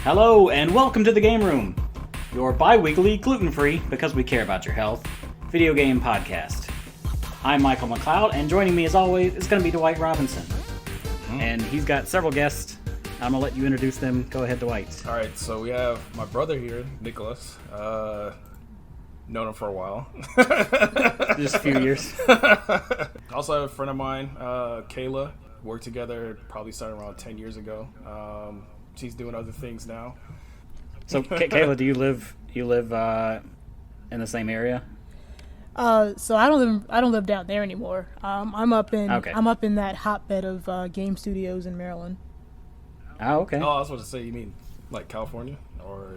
Hello and welcome to the Gameroom, your bi-weekly, gluten-free, because we care about your health, video game podcast. I'm Michael McLeod, and joining me as always is going to be Dwight Robinson. And he's got several guests. I'm going to let you introduce them. Go ahead, Dwight. Alright, so we have my brother here, Nicholas. Known him for a while. Just a few years. Also have a friend of mine, Kayla. Worked together, probably started around 10 years ago. She's doing other things now. So, Kayla, do you live in the same area? So I don't live down there anymore. I'm up in that hotbed of game studios in Maryland. Oh, okay. Oh, I was about to say, you mean like California or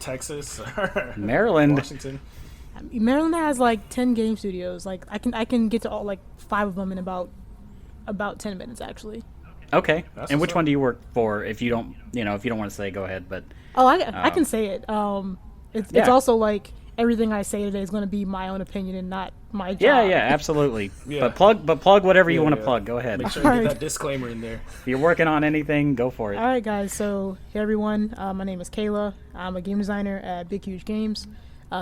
Texas or Maryland? Washington? Maryland has like 10 game studios. Like I can get to all like 5 of them in about 10 minutes actually. Okay. That's and what's which up. one do you work for? If you don't want to say, go ahead. But I can say it. It's Yeah. also like everything I say today is going to be my own opinion and not my job. Yeah, absolutely. Yeah. But plug whatever you want to Yeah. plug. Go ahead. Make sure If you Alright. get that disclaimer in there. you're working on anything, go for it. All right, guys. So, hey, everyone. My name is Kayla. I'm a game designer at Big Huge Games.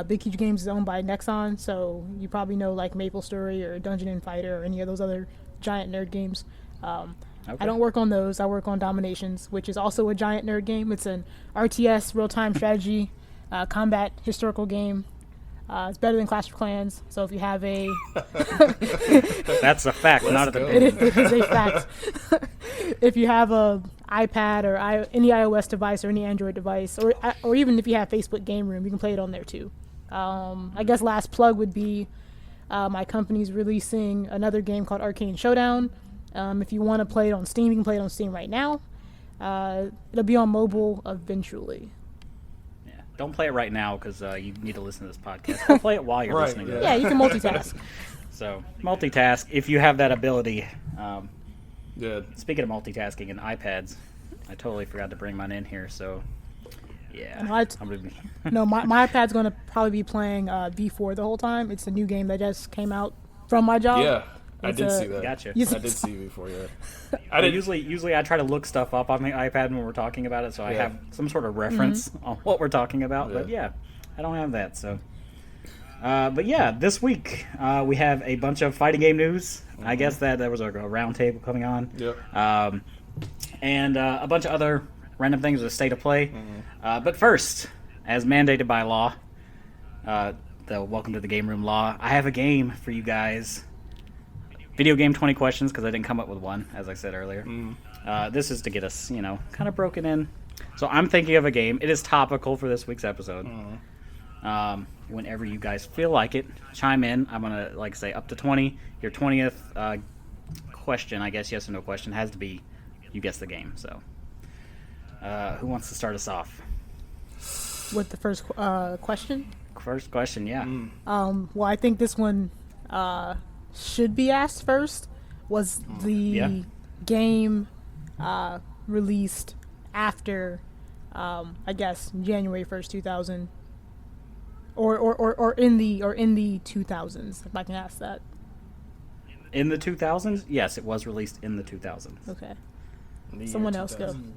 Big Huge Games is owned by Nexon, so you probably know like MapleStory or Dungeon and Fighter or any of those other giant nerd games. Okay. I don't work on those. I work on Dominations, which is also a giant nerd game. It's an RTS, real-time strategy, combat historical game. It's better than Clash of Clans. So if you have a That's a fact, not at the go. beginning. it is a fact. If you have a iPad or any iOS device or any Android device, or even if you have Facebook Gameroom, you can play it on there too. I guess last plug would be my company's releasing another game called Arcane Showdown. If you want to play it on Steam, you can play it on Steam right now. It'll be on mobile eventually. Yeah. Don't play it right now because you need to listen to this podcast. Go play it while you're Right, listening to yeah. it. Yeah, you can multitask. So, multitask if you have that ability. Yeah. Speaking of multitasking and iPads, I totally forgot to bring mine in here, so yeah. No, I'm gonna be No, my iPad's going to probably be playing V4 the whole time. It's a new game that just came out from my job. Yeah, I It's did a- see that. Gotcha. You I did see you before, yeah. I I did usually I try to look stuff up on the iPad when we're talking about it, so I Yeah. have some sort of reference on what we're talking about. But Yeah. yeah, I don't have that. So, but yeah, this week we have a bunch of fighting game news. I guess that there was a round table coming on, Yep. and a bunch of other random things with state of play. But first, as mandated by law, the Welcome to the Game Room law, I have a game for you guys. Video game 20 questions, because I didn't come up with one, as I said earlier. This is to get us, kind of broken in. So I'm thinking of a game. It is topical for this week's episode. Whenever you guys feel like it, chime in. I'm going to, say up to 20. Your 20th question, I guess, yes or no question, has to be you guess the game. So who wants to start us off? With the first question. First question, yeah. Well, I think this one should be asked first. Was the Yeah. game released after, I guess, January 1st, 2000, or in the 2000s? If I can ask that. In the 2000s? Yes, it was released in the 2000s. Okay. The year Someone else go. 2000.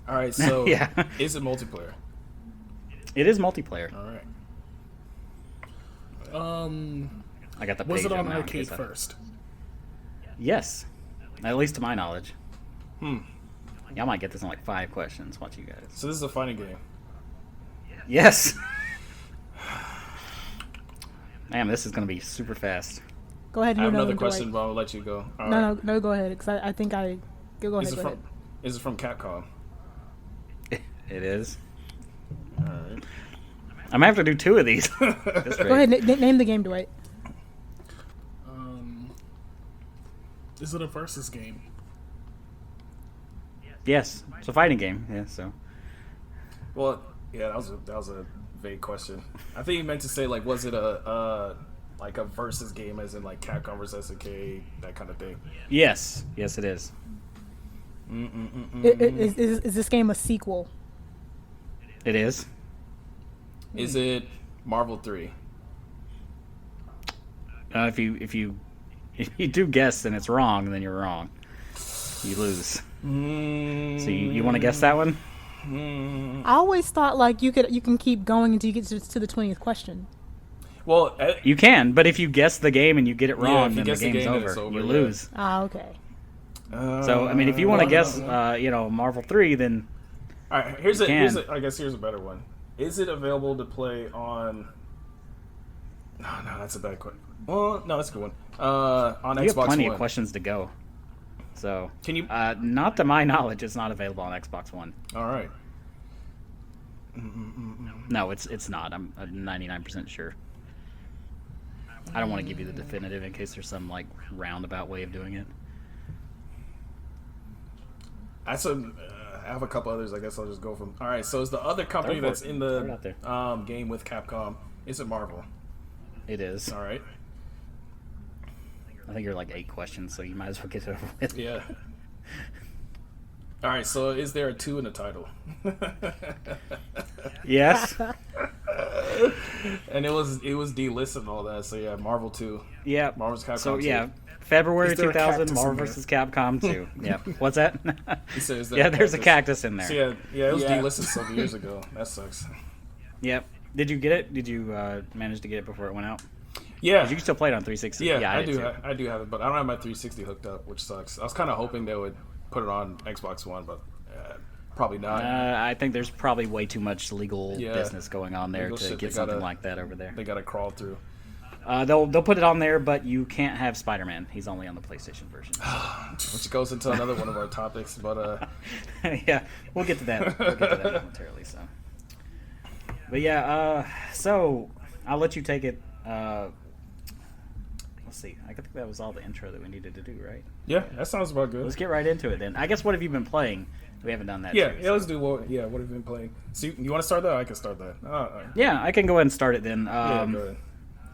All right, so Yeah. is it multiplayer? It is multiplayer. All right. I got the Was page it on up now in arcade case I- first? Yes. At least to my knowledge. Y'all might get this in 5 questions. Watch you guys. So this is a fighting game. Yes. Man, this is going to be super fast. Go ahead. I have you know, another and question, Dwight. but I'll let you go. All No, right. no, go ahead. Because I think I go Is ahead. it Go from? ahead. Is it from Capcom? It is. All right. I'm going to have to do 2 of these. This Go ahead. Name the game, Dwight. Is it a versus game? Yes. It's a fighting game. Yeah, so. Well, yeah, that was a vague question. I think you meant to say was it a versus game, as in Capcom versus SNK, that kind of thing. Yes. Yes, it is. Is this game a sequel? It is. Is it Marvel 3? If you do guess and it's wrong, then you're wrong. You lose. So you want to guess that one? I always thought like you can keep going until you get to the 20th question. Well, You can, but if you guess the game and you get it if wrong, you then the guess the game's game, then over. it's over, You yeah. lose. Ah, okay. So I mean, if you want to guess, Marvel 3, then all right, here's can. I guess here's a better one. Is it available to play on? No, that's a bad question. Well, no, that's a good one. On you Xbox have plenty One. of questions to go. So Can you? not to my knowledge, it's not available on Xbox One. All right. No, it's not. I'm 99% sure. I don't want to give you the definitive in case there's some like roundabout way of doing it. I have a couple others. I guess I'll just go from. All right. So is the other company Go for that's it. in Throw it out the there. game with Capcom? Is it Marvel? It is. All right. I think you're like 8 questions, so you might as well get it over with. Yeah. All right. So is there a 2 in the title? Yes. And it was delisted and all that. So yeah, Marvel 2. Yeah. Marvel's Capcom So 2. yeah, February Is there a 2000, cactus Marvel in there? vs. Capcom 2. Yeah. What's that? He says Yeah, there's a cactus in there. So yeah, it was Yeah. delisted some years ago. That sucks. Yep. Did you get it? Did you manage to get it before it went out? Yeah. 'Cause you can still play it on 360. Yeah, I did do. too. I do have it, but I don't have my 360 hooked up, which sucks. I was kind of hoping they would put it on Xbox One, but probably not. I think there's probably way too much legal Yeah. business going on there Legal to shit get they something gotta- like that over there. They got to crawl through. They'll put it on there, but you can't have Spider-Man. He's only on the PlayStation version. Which goes into another one of our topics, but Yeah, we'll get to that. We'll get to that momentarily. So, but yeah, so I'll let you take it. Let's see. I think that was all the intro that we needed to do, right? yeah, that sounds about good. Let's get right into it then. I guess what have you been playing? We haven't done that. Yeah, too, yeah, so. let's do what? Yeah, what have you been playing? So you want to start that? I can start that. Yeah, I can go ahead and start it then. Yeah, go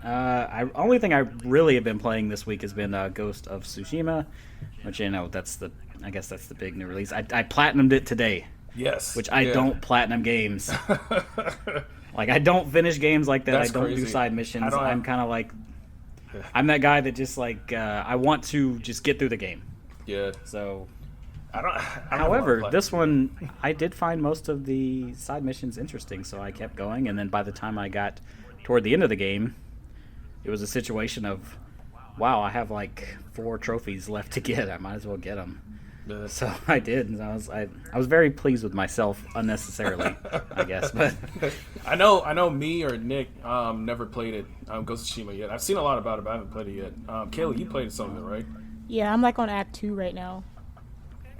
ahead. Only thing I really have been playing this week has been Ghost of Tsushima, which I guess that's the big new release. I platinumed it today, Yes, which I yeah. don't platinum games. Like I don't finish games like that. That's I don't do crazy. side missions. I don't I'm have- kind of like I'm that guy that just like I want to just get through the game. Yeah, So, I don't. however, this one I did find most of the side missions interesting, so I kept going. And then by the time I got toward the end of the game, it was a situation of, wow, I have like 4 trophies left to get. I might as well get them. Yeah. So I did, and I was very pleased with myself unnecessarily, I guess. But I know. Me or Nick never played it. Ghost of Tsushima yet. I've seen a lot about it, but I haven't played it yet. Kayla, you played some of it, right? Yeah, I'm like on Act 2 right now,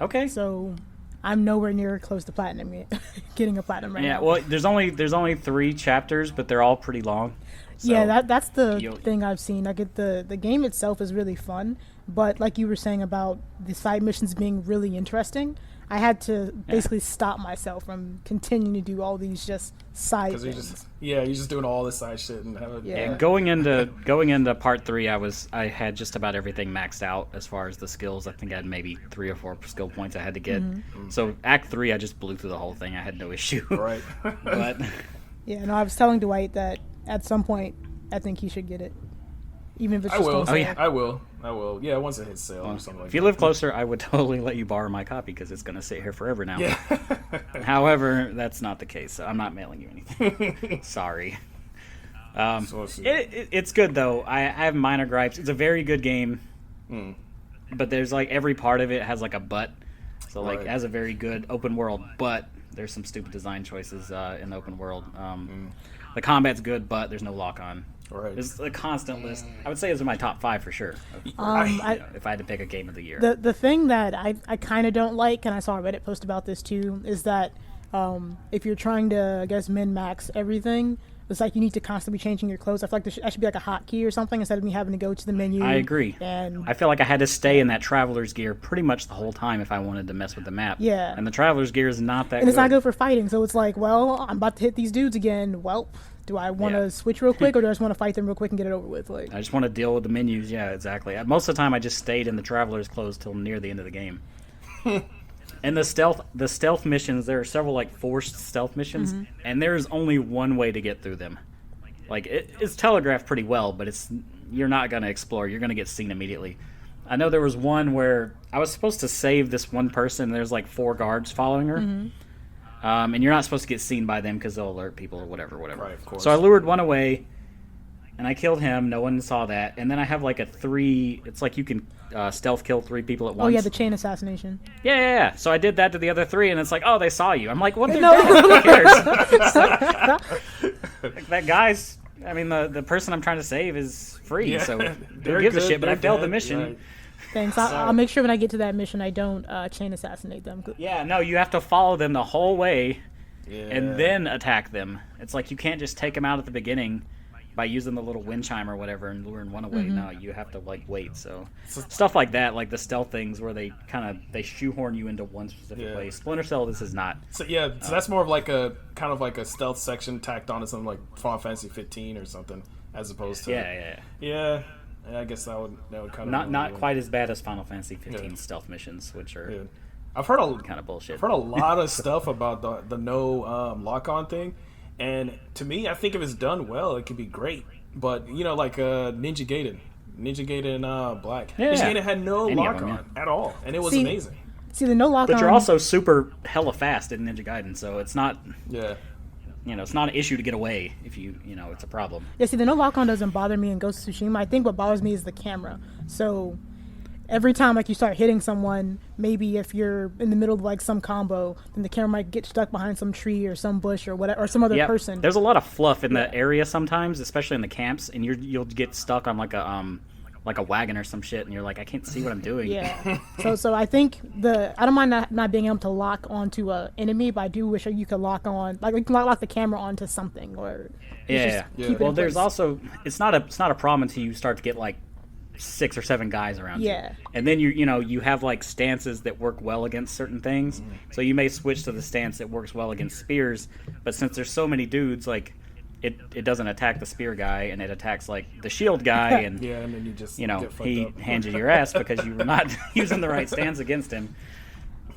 okay, so I'm nowhere near close to platinum yet. Getting a platinum right yeah. now. Well, there's only 3 chapters, but they're all pretty long. So, Yeah, that's the you'll- thing I've seen. Like the game itself is really fun, but like you were saying about the side missions being really interesting, I had to basically stop myself from continuing to do all these just side Because things. you're just doing all this side shit and have it. Yeah. And going into part 3, I had just about everything maxed out as far as the skills. I think I had maybe 3 or 4 skill points I had to get. So Act 3, I just blew through the whole thing. I had no issue. Right. But Yeah, no, I was telling Dwight that at some point I think he should get it, even if it's I just will. on Oh, sale. yeah. I will. Yeah, once it hits sale or something like if you that. live closer, I would totally let you borrow my copy because it's going to sit here forever now. Yeah. However, that's not the case. So I'm not mailing you anything. Sorry. So let's see. It's good though. I have minor gripes. It's a very good game, but there's like every part of it has like a but. So like Right. it has a very good open world, but there's some stupid design choices in the open world. The combat's good, but there's no lock on. Right. There's a constant list. I would say those are my top 5 for sure. If I had to pick a game of the year. The thing that I kind of don't like, and I saw a Reddit post about this too, is that if you're trying to, I guess, min-max everything, it's like you need to constantly be changing your clothes. I feel like that should be like a hotkey or something instead of me having to go to the menu. I agree. And I feel like I had to stay in that traveler's gear pretty much the whole time if I wanted to mess with the map. Yeah. And the traveler's gear is not that and it's good. not good for fighting, so it's like, well, I'm about to hit these dudes again. Well, do I want to Yeah. switch real quick, or do I just want to fight them real quick and get it over with? Like, I just want to deal with the menus. Yeah, exactly. Most of the time, I just stayed in the traveler's clothes till near the end of the game. And the stealth missions, there are several like forced stealth missions, and there's only one way to get through them. Like it's telegraphed pretty well, but you're not gonna explore. You're gonna get seen immediately. I know there was one where I was supposed to save this one person, and there's like 4 guards following her. and you're not supposed to get seen by them because they'll alert people or whatever. Right, of course. So I lured one away, and I killed him. No one saw that. And then I have like a 3. It's like you can stealth kill 3 people at once. Oh yeah, the chain assassination. Yeah. So I did that to the other 3, and it's like, oh, they saw you. I'm like, what? They're No. dead. Who cares? Like, that guy's. I mean, the person I'm trying to save is free, Yeah. so They're who gives a good, shit? But I they're failed the dead, mission. right. Thanks. I'll make sure when I get to that mission, I don't chain assassinate them. Yeah, no, you have to follow them the whole way Yeah. and then attack them. It's like you can't just take them out at the beginning by using the little wind chime or whatever and luring one away. No, you have to like wait. So stuff like that, like the stealth things where they they shoehorn you into one specific place. Splinter Cell, this is not. So that's more of like a kind of like a stealth section tacked onto something like Final Fantasy 15 or something, as opposed to yeah. I guess that would kind of not quite as bad as Final Fantasy 15 stealth missions, which are I've heard a kind of bullshit. I've heard a lot of stuff about the no lock on thing, and to me, I think if it's done well, it could be great. But like Ninja Gaiden Black, Ninja Gaiden had no lock on at all, and it was amazing. See the no lock on. But you're also super hella fast in Ninja Gaiden, so it's not. Yeah. It's not an issue to get away if it's a problem. Yeah, see, the no lock on doesn't bother me in Ghost of Tsushima. I think what bothers me is the camera. So every time you start hitting someone, maybe if you're in the middle of like some combo, then the camera might get stuck behind some tree or some bush or whatever, or some other person. There's a lot of fluff in the area sometimes, especially in the camps, and you'll get stuck on like a wagon or some shit, and you're like, I can't see what I'm doing. Yeah. so I think I don't mind not being able to lock onto a enemy, but I do wish you could lock on, like you can lock the camera onto something, or keep Well, it there's also it's not a problem until you start to get like 6 or 7 guys around you. And then you have like stances that work well against certain things. So you may switch to the stance that works well against spears, but since there's so many dudes, like it doesn't attack the spear guy, and it attacks like the shield guy, and and then you just he hands you your ass because you were not using the right stance against him.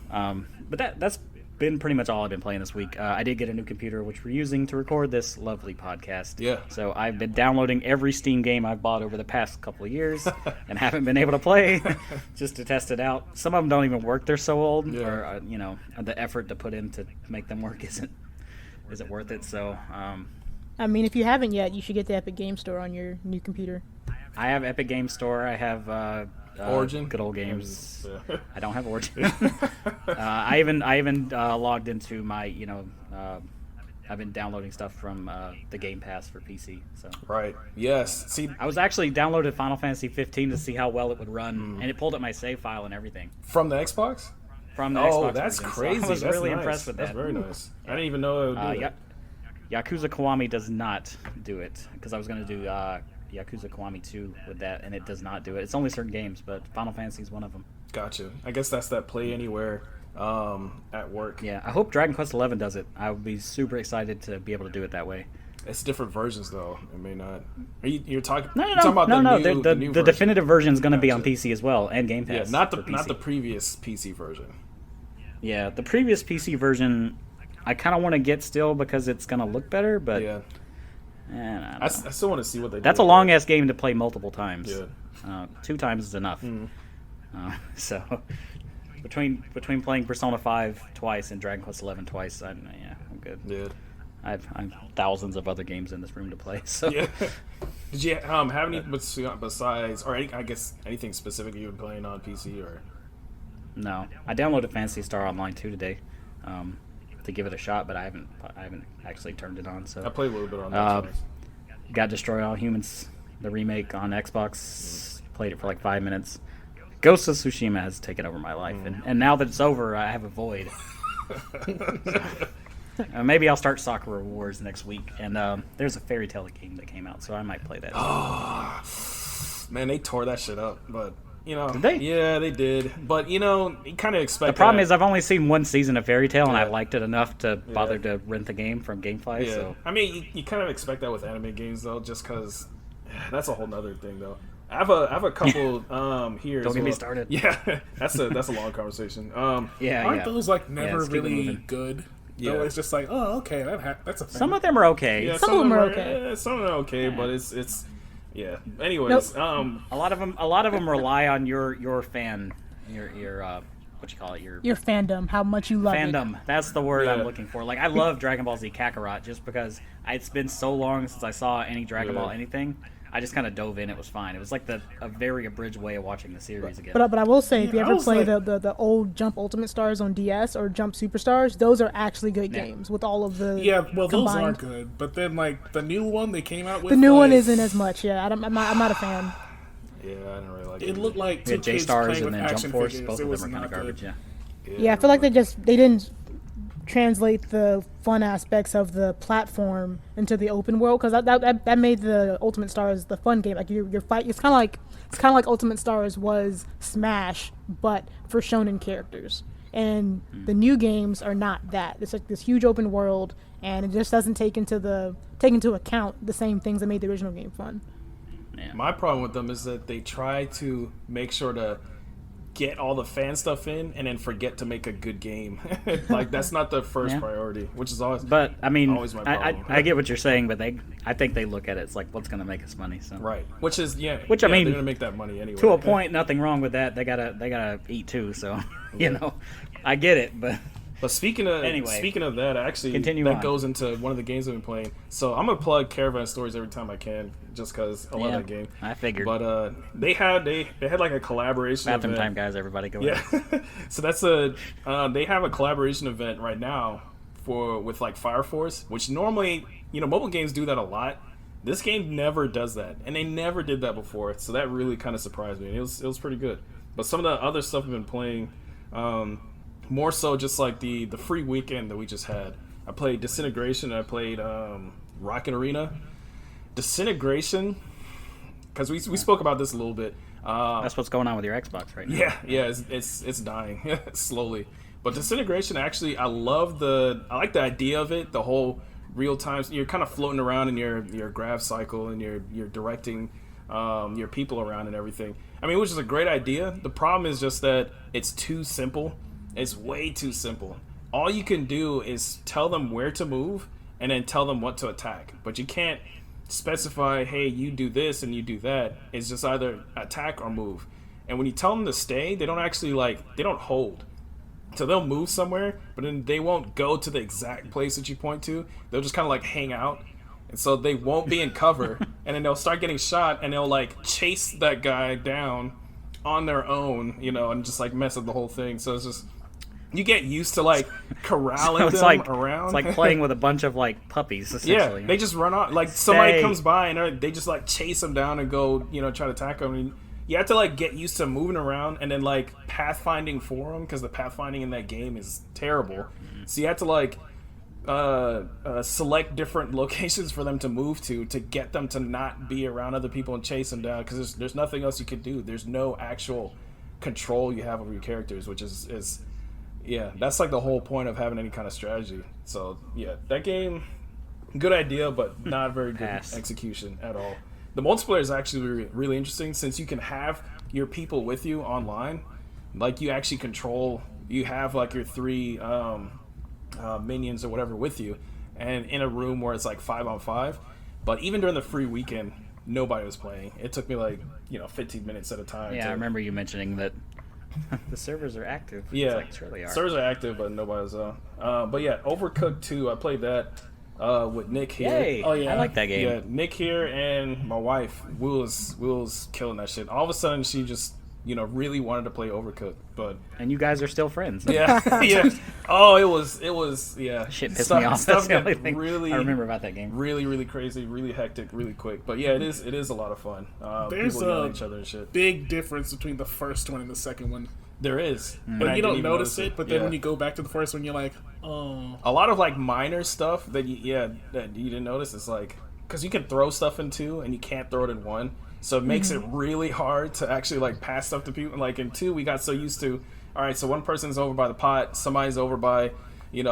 But that's been pretty much all I've been playing this week. I did get a new computer, which we're using to record this lovely podcast. Yeah. So I've been downloading every Steam game I've bought over the past couple of years and haven't been able to play just to test it out. Some of them don't even work. They're so old, or the effort to put in to make them work isn't worth it. So. I mean, if you haven't yet, you should get the Epic Game Store on your new computer. I have Epic Game Store. I have Origin, good old games. I don't have Origin. I even logged into my I've been downloading stuff from the Game Pass for PC. So right, yes. See, I was actually downloaded Final Fantasy 15 to see how well it would run, and it pulled up my save file and everything from the Xbox. From the Xbox. That's version. crazy. So I was that's really nice. impressed with that. That's very nice. I didn't even know it would do that. Yakuza Kiwami does not do it, because I was going to do Yakuza Kiwami 2 with that, and it does not do it. It's only certain games, but Final Fantasy is one of them. Gotcha. I guess that's that Play Anywhere at work. Yeah, I hope Dragon Quest 11 does it. I would be super excited to be able to do it that way. It's different versions, though. It may not. You're talking? No. You're talking about the new the version. definitive version is going to be on PC as well, and Game Pass. Yeah, not for PC. not the previous PC version. Yeah, the previous PC version, I kind of want to get still because it's going to look better, but I still want to see what they do. That's a long ass game to play multiple times. Yeah. 2 times is enough. So between playing Persona 5 twice and Dragon Quest 11 twice, I'm good. Yeah. I've thousands of other games in this room to play. So yeah. Did you have any besides, or I guess anything specific you've been playing on PC or? No, I downloaded Phantasy Star Online 2 today. To give it a shot, but I haven't actually turned it on. So I played a little bit on that. Got Destroy All Humans, the remake on Xbox. Played it for like 5 minutes. Ghost of Tsushima has taken over my life, and now that it's over, I have a void. Maybe I'll start Sakura Wars next week, and there's a Fairy Tail game that came out, so I might play that. Man, they tore that shit up, but. Did they? Yeah, they did. But, you kind of expect the problem is I've only seen 1 season of Fairy Tail, and I liked it enough to bother to rent the game from GameFly. Yeah. So. I mean, you kind of expect that with anime games, though, just because that's a whole nother thing, though. I have a couple here. Don't get me started. Yeah, that's a long conversation. Aren't those like never really good? Yeah, it's just like, oh, okay, that's a thing. Some of them are okay. Yeah, some of them are okay. Some of them are okay, but it's. Yeah. Anyways, a lot of them rely on your fan, your what you call it, your fandom, how much you love fandom. it. That's the word I'm looking for. Like, I love Dragon Ball Z Kakarot just because it's been so long since I saw any Dragon Ball anything. I just kind of dove in. It was fine. It was like a very abridged way of watching the series again. But I will say, if you ever play the old Jump Ultimate Stars on DS or Jump Superstars, those are actually good games with all of the those combined. are good. But then like the new one they came out with, the new one isn't as much. Yeah, I'm not a fan. Yeah, I didn't really like it. It looked like two J kids Stars playing and with then Jump action Force. figures. Both It of was them are kind of not garbage. good. Yeah, I feel like they didn't translate the fun aspects of the platform into the open world, because that made the Ultimate Stars the fun game. Like your fight, it's kind of like Ultimate Stars was Smash, but for shonen characters. And the new games are not that. It's like this huge open world, and it just doesn't take into account the same things that made the original game fun. Yeah. My problem with them is that they try to make sure to get all the fan stuff in and then forget to make a good game. Like, that's not the first priority, which is always. But I mean, always my problem. I get what you're saying, but I think they look at it. It's like, what's going to make us money? So Right, which is I mean, they're going to make that money anyway. to a point, nothing wrong with that. They gotta eat too. So you know, I get it, but. But speaking of that, actually, Continue on. goes into one of the games I've been playing. So I'm gonna plug Caravan Stories every time I can, just because I love that game. I figured. But they had like a collaboration. Bathroom event. time, guys. Everybody go. Yeah. So that's they have a collaboration event right now with like Fire Force, which normally mobile games do that a lot. This game never does that, and they never did that before. So that really kind of surprised me. It was pretty good. But some of the other stuff I've been playing. More so just like the free weekend that we just had. I played Disintegration and I played Rocket Arena. Disintegration, because we spoke about this a little bit. That's what's going on with your Xbox right now. Yeah, it's dying slowly. But Disintegration, actually, I like the idea of it. The whole real time, you're kind of floating around in your grav cycle and you're directing your people around and everything. I mean, which is a great idea. The problem is just that it's too simple. It's way too simple. All you can do is tell them where to move and then tell them what to attack. But you can't specify, hey, you do this and you do that. It's just either attack or move. And when you tell them to stay, they don't actually they don't hold. So they'll move somewhere, but then they won't go to the exact place that you point to. They'll just kind of hang out. And so they won't be in cover. And then they'll start getting shot and they'll chase that guy down on their own, and just mess up the whole thing. So it's just... You get used to corralling them around. It's like playing with a bunch of puppies. Essentially. Yeah, they just run off. Somebody comes by and they just chase them down and go, try to attack them. And you have to get used to moving around and then pathfinding for them, because the pathfinding in that game is terrible. So you have to select different locations for them to move to get them to not be around other people and chase them down, because there's nothing else you can do. There's no actual control you have over your characters, which is yeah, that's the whole point of having any kind of strategy. So yeah, that game, good idea, but not very good execution at all. The multiplayer is actually really interesting, since you can have your people with you online. You actually control, you have your three minions or whatever with you, and in a room where it's 5-on-5. But even during the free weekend, nobody was playing. It took me 15 minutes at a time. Yeah, I remember you mentioning that. The servers are active. Yeah, sure they are. Servers are active, but nobody's but yeah, Overcooked 2, I played that with Nick here. Yay! Oh yeah, I like that game. Yeah, Nick here and my wife, we was killing that shit. All of a sudden, she just really wanted to play Overcooked, and you guys are still friends. Yeah, yeah. Oh, it was yeah. Shit pissed me off. That's the only thing really, I remember about that game. Really, really crazy, really hectic, really quick. But yeah, it is a lot of fun. There's people yelling at each other and shit. Big difference between the first one and the second one. There is, but you don't notice it. But then when you go back to the first one, you're like, oh. A lot of minor stuff that you didn't notice is because you can throw stuff in 2 and you can't throw it in 1. So it makes it really hard to actually pass stuff to people. In 2, we got so used to, all right, so one person's over by the pot, somebody's over by, by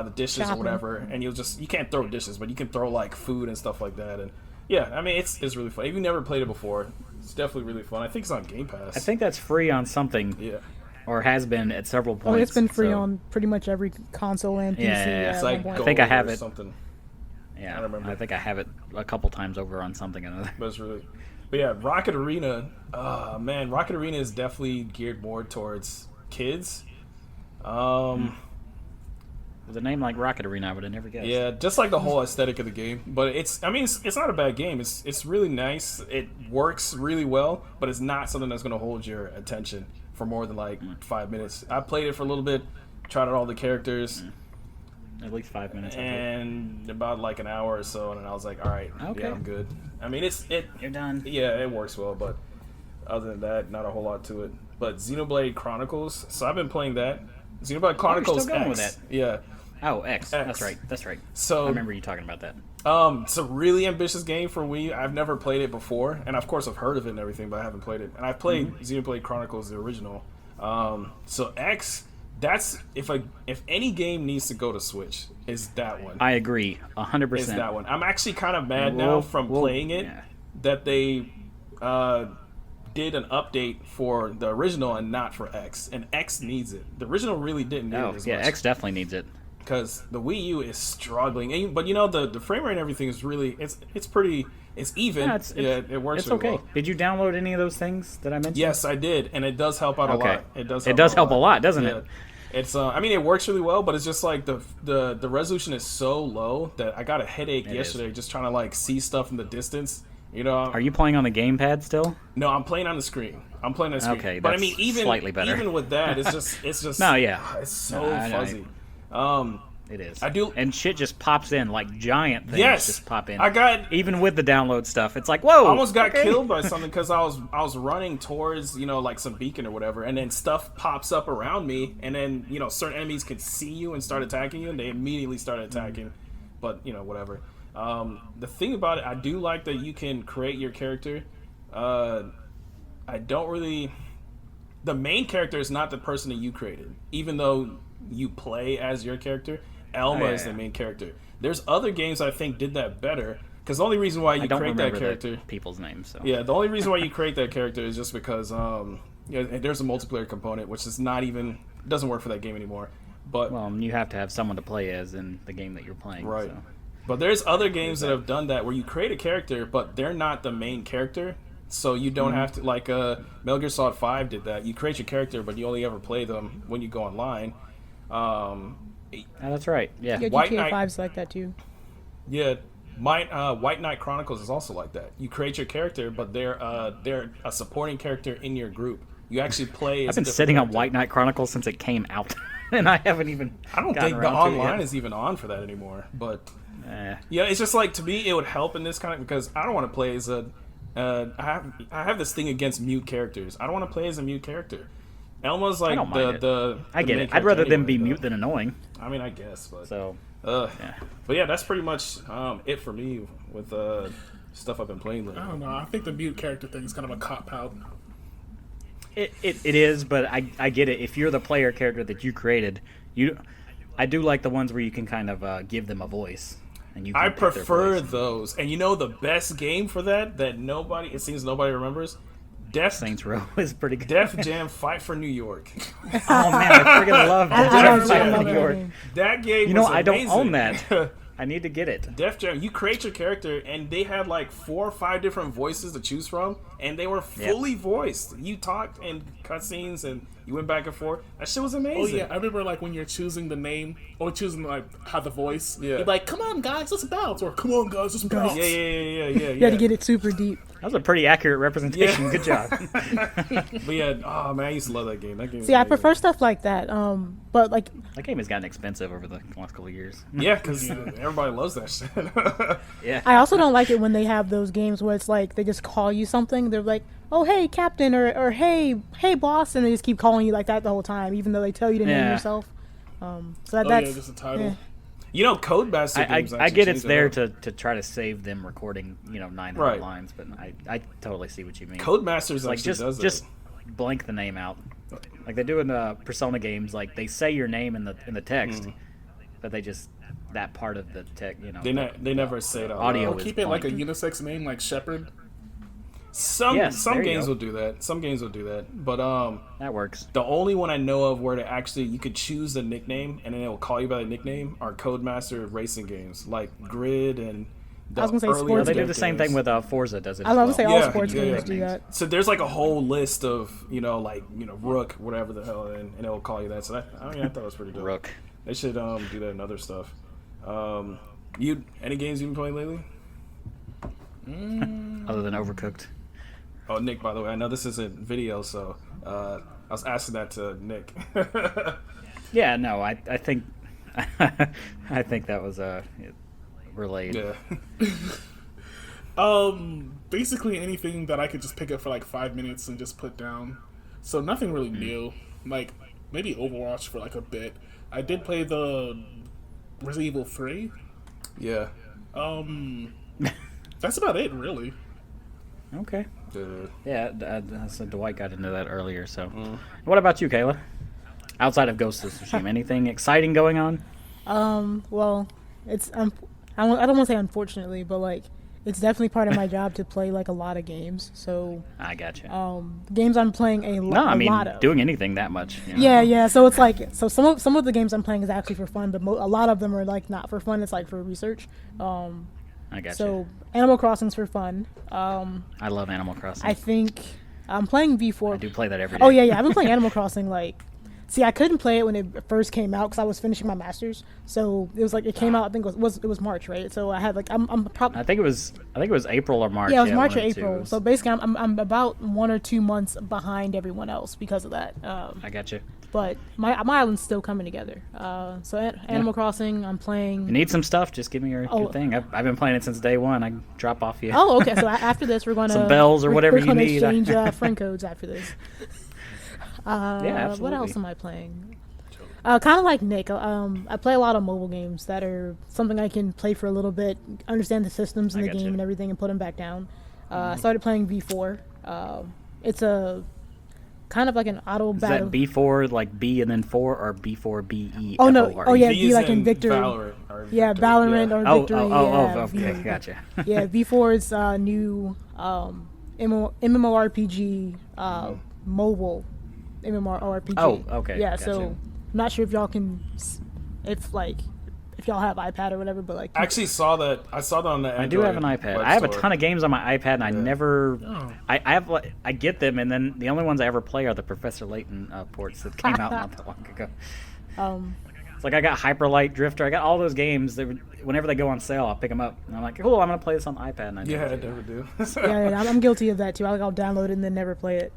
the dishes or whatever, and you can't throw dishes, but you can throw food and stuff like that. And yeah, I mean it's really fun. If you've never played it before, it's definitely really fun. I think it's on Game Pass. I think that's free on something. Yeah. Or has been at several points. Oh, it's been free on pretty much every console and PC. Yeah. It's I think I have it. Something. Yeah, I think I have it a couple times over on something or another. But it's really, But yeah, Rocket Arena. Man, Rocket Arena is definitely geared more towards kids. With a name like Rocket Arena, I would have never guessed. Yeah, just like the whole aesthetic of the game. But it's not a bad game. It's really nice. It works really well, but it's not something that's going to hold your attention for more than like 5 minutes. I played it for a little bit, tried out all the characters. At least 5 minutes. And about like an hour or so, and I was like, all right, okay. yeah, I'm good. I mean, You're done. Yeah, it works well, but other than that, not a whole lot to it. But Xenoblade Chronicles, so I've been playing that. Xenoblade Chronicles you're still going X. with that. Yeah. Oh, X. That's right. So I remember you talking about that. It's a really ambitious game for Wii. I've never played it before, and of course I've heard of it and everything, but I haven't played it. And I've played Xenoblade Chronicles, the original. So X, that's if any game needs to go to Switch, is that one. I agree, 100%. Is that one. I'm actually kind of mad now from playing it that they did an update for the original and not for X, and X needs it. The original really didn't need it as much. X definitely needs it. Because the Wii U is struggling, but you know the frame rate and everything is really it's even. Yeah, it works. It's really okay. well. Did you download any of those things that I mentioned? Yes, I did, and it does help out a lot. It does help a lot, doesn't it? It's I mean it works really well, but it's just like the resolution is so low that I got a headache yesterday just trying to like see stuff in the distance. You know. Are you playing on the gamepad still? No, I'm playing on the screen. Okay, but I mean even slightly better. Even with that, it's just no, yeah, it's so fuzzy. It is. I do, and shit just pops in like giant things. Just pop in. I got even with the download stuff. It's like whoa. I almost got killed by something because I was running towards like some beacon or whatever, and then stuff pops up around me, and then certain enemies could see you and start attacking you, and they immediately start attacking. But whatever. The thing about it, I do like that you can create your character. I don't really. The main character is not the person that you created, even though you play as your character. Elma is the main character. There's other games I think did that better because the only reason why you create that character, people's names. So. Yeah, the only reason why you create that character is just because there's a multiplayer component which is not even doesn't work for that game anymore. But you have to have someone to play as in the game that you're playing, right? So. But there's other games that have done that where you create a character but they're not the main character. So you don't have to, like Metal Gear Solid 5 did that. You create your character, but you only ever play them when you go online. That's right. Yeah. GTA 5's like that too. Yeah, White Knight Chronicles is also like that. You create your character, but they're a supporting character in your group. You actually play. I've been sitting on White Knight Chronicles since it came out, and I haven't even. I don't think the online is even on for that anymore. But yeah, it's just like to me, it would help in this kind of because I don't want to play as a. I have this thing against mute characters. I don't want to play as a mute character. Elma's like I get it. I'd rather them be mute than annoying. I mean, I guess, but so. Yeah. But yeah, that's pretty much it for me with stuff I've been playing lately. I don't know. I think the mute character thing is kind of a cop out. It is, but I get it. If you're the player character that you created, I do like the ones where you can kind of give them a voice. And you can I prefer those. And the best game for that it seems nobody remembers. Saints Row is pretty good. Def Jam Fight for New York. Oh man, I freaking love Def Jam Fight for New York. That game was amazing. I don't own that. I need to get it. Def Jam, you create your character, and they had like 4 or 5 different voices to choose from, and they were fully voiced. You talked in cutscenes, and you went back and forth. That shit was amazing. Oh yeah, I remember like when you're choosing the name or choosing like how the voice. Yeah. You're like, "Come on, guys, let's bounce," or "Come on, guys, let's bounce." Yeah. You had to get it super deep. That was a pretty accurate representation. Good job. But yeah, oh man, I used to love that game. See, I prefer stuff like that. But like that game has gotten expensive over the last couple of years. Yeah, because everybody loves that shit. Yeah. I also don't like it when they have those games where it's like they just call you something. They're like, "Oh, hey, Captain," or "Hey, boss," and they just keep calling you like that the whole time, even though they tell you to name yourself. So that's just a title. Codemaster games. I get it's there to try to save them recording 900 lines, but I totally see what you mean. Codemasters like actually does just blank the name out, like they do in Persona games. Like they say your name in the text, but they just that part of the text. They never say it out audio. loud. Or keep it like a unisex name, like Shepherd. Some games will do that. Some games will do that, but that works. The only one I know of where you could choose a nickname and then it will call you by the nickname are Codemaster racing games like Grid and I was gonna say earlier sports They do games. the same thing with Forza. Does it? I was gonna as say well. all sports games do that. So there's like a whole list of Rook, whatever the hell, and it'll call you that. So I thought it was pretty dope. Rook. They should do that in other stuff. Any games you've been playing lately? Other than Overcooked. Oh, Nick, by the way, I know this isn't video, so I was asking that to Nick. Yeah, no, I think I think that was relayed. Yeah. Basically anything that I could just pick up for like 5 minutes and just put down. So nothing really new. Like maybe Overwatch for like a bit. I did play the Resident Evil 3. Yeah. That's about it, really. Okay. Yeah. Yeah, I said Dwight got into that earlier. So, what about you, Kayla? Outside of Ghost of Tsushima, anything exciting going on? Well, it's I don't want to say unfortunately, but like it's definitely part of my job to play like a lot of games. So I gotcha. games I'm playing a lot of. Doing anything that much. You know? Yeah. So it's like some of the games I'm playing is actually for fun, but a lot of them are like not for fun. It's like for research. I gotcha. So Animal Crossing's for fun. I love Animal Crossing. I think I'm playing V4. I do play that every day. Oh yeah. I've been playing Animal Crossing like. See, I couldn't play it when it first came out because I was finishing my master's. So it was like it came out. I think it was March, right? So I had like I'm probably. I think it was April or March. Yeah, it was March or one of the April. two. So basically, I'm about 1 or 2 months behind everyone else because of that. I got you. But my island's still coming together. So Animal Crossing, I'm playing. You need some stuff? Just give me your thing. I've been playing it since day one. I can drop off you. Oh, okay. So after this, we're gonna Some bells or whatever we're gonna you need. exchange friend codes after this. Yeah, absolutely. What else am I playing? Kind of like Nick. I play a lot of mobile games that are something I can play for a little bit, understand the systems in the game and everything, and put them back down. I started playing V4. It's a kind of like an auto battle. Is that B4 like B and then 4 or B4 BE? Oh no! Oh yeah, V B like in in Victory. Valorant Yeah, Valorant or Victory. Okay, V. gotcha. Yeah, V4 is new MMORPG mobile MMORPG. Oh, okay, Yeah, gotcha. so I'm not sure if y'all can, if y'all have iPad or whatever, but like I actually saw that. I saw that on the Android I do have an iPad. web I have a store. ton of games on my iPad, and I never. I get them, and then the only ones I ever play are the Professor Layton ports that came out not that long ago. It's like I got Hyperlight Drifter. I got all those games. Whenever they go on sale, I'll pick them up, and I'm like, cool. I'm gonna play this on the iPad. And I Yeah, I never do. yeah, I'm guilty of that too. I'll download it and then never play it.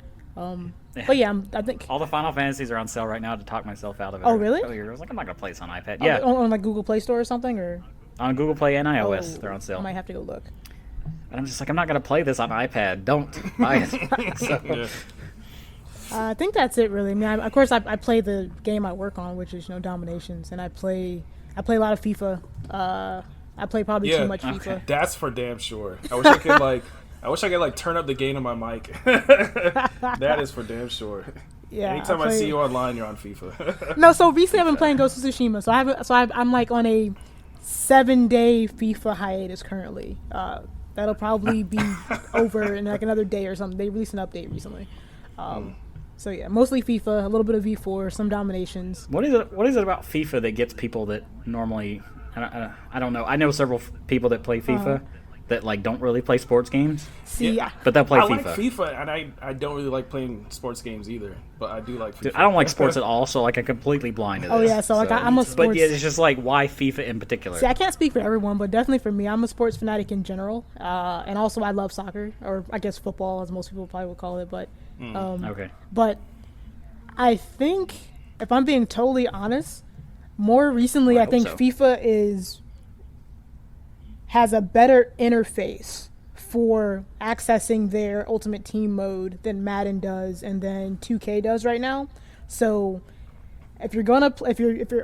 But yeah, I think. All the Final Fantasies are on sale right now to talk myself out of it. Oh, really? Earlier. I was like, I'm not gonna play this on iPad. Yeah, On like Google Play Store or something, or on Google Play and iOS, they're on sale. I might have to go look. And I'm just like, I'm not gonna play this on iPad. Don't buy it. So, Yeah. I think that's it, really. I mean, of course, I play the game I work on, which is Dominations, and I play a lot of FIFA. I play probably too much FIFA. That's for damn sure. I wish I could turn up the gain on my mic. That is for damn sure. Yeah. Anytime I see you online, you're on FIFA. No, so recently I've been playing Ghost of Tsushima. I'm like on a 7-day FIFA hiatus currently. That'll probably be over in like another day or something. They released an update recently. So yeah, mostly FIFA, a little bit of V4, some Dominations. What is it about FIFA that gets people that normally? I don't know. I know several people that play FIFA that like don't really play sports games. See, But they'll play I FIFA. like FIFA, and I don't really like playing sports games either. But I do like FIFA. Dude, I don't like sports at all, so like I'm completely blind to this. Oh yeah, so like I'm a sports. But yeah, it's just like why FIFA in particular. See, I can't speak for everyone, but definitely for me, I'm a sports fanatic in general, and also I love soccer, or I guess football, as most people probably would call it. But Okay. But I think, if I'm being totally honest, more recently, I think so. FIFA has a better interface for accessing their Ultimate Team mode than Madden does and then 2K does right now. So if you're gonna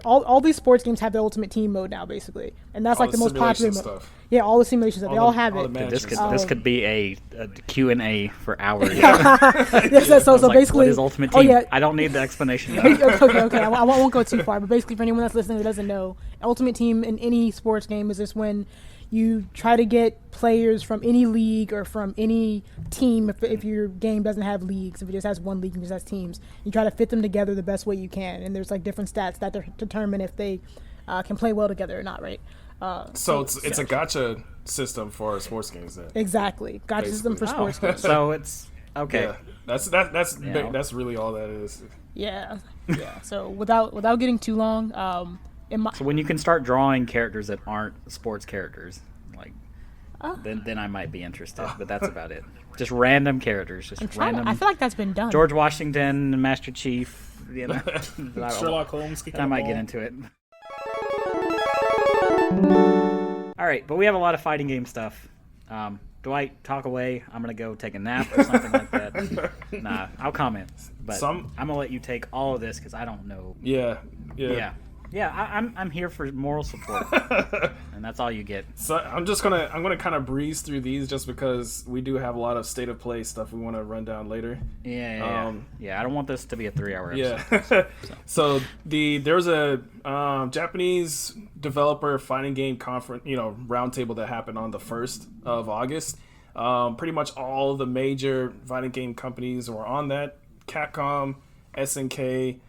all these sports games have the Ultimate Team mode now, basically, and that's All like the the most popular simulation mode. stuff. Yeah, all the simulations, they all have all it. the This could management this could be a Q&A for hours. Yes, so Like, basically, what is Ultimate Team? oh yeah, I don't need the explanation. okay. I won't go too far, but basically, for anyone that's listening who doesn't know, Ultimate Team in any sports game is just when you try to get players from any league or from any team. If your game doesn't have leagues, if it just has one league and just has teams, you try to fit them together the best way you can. And there's like different stats that determine if they can play well together or not, right? So it's a gacha system for sports games then. Exactly, gacha system for sports games. So it's okay. Yeah, that's really all that is. Yeah. So without getting too long, so when you can start drawing characters that aren't sports characters, like then I might be interested. But that's about it. Just random characters, random. I feel like that's been done. George Washington, Master Chief, you know. Sherlock Holmes. I might get into it. All right, but we have a lot of fighting game stuff. Dwight, talk away. I'm gonna go take a nap or something like that. Nah, I'll comment. But I'm gonna let you take all of this because I don't know. Yeah. I'm here for moral support, and that's all you get. So I'm gonna kind of breeze through these just because we do have a lot of state of play stuff we want to run down later. Yeah. I don't want this to be a 3-hour episode. Yeah. So there was a Japanese developer fighting game conference, roundtable that happened on the 1st of August. Pretty much all the major fighting game companies were on that. Capcom, SNK.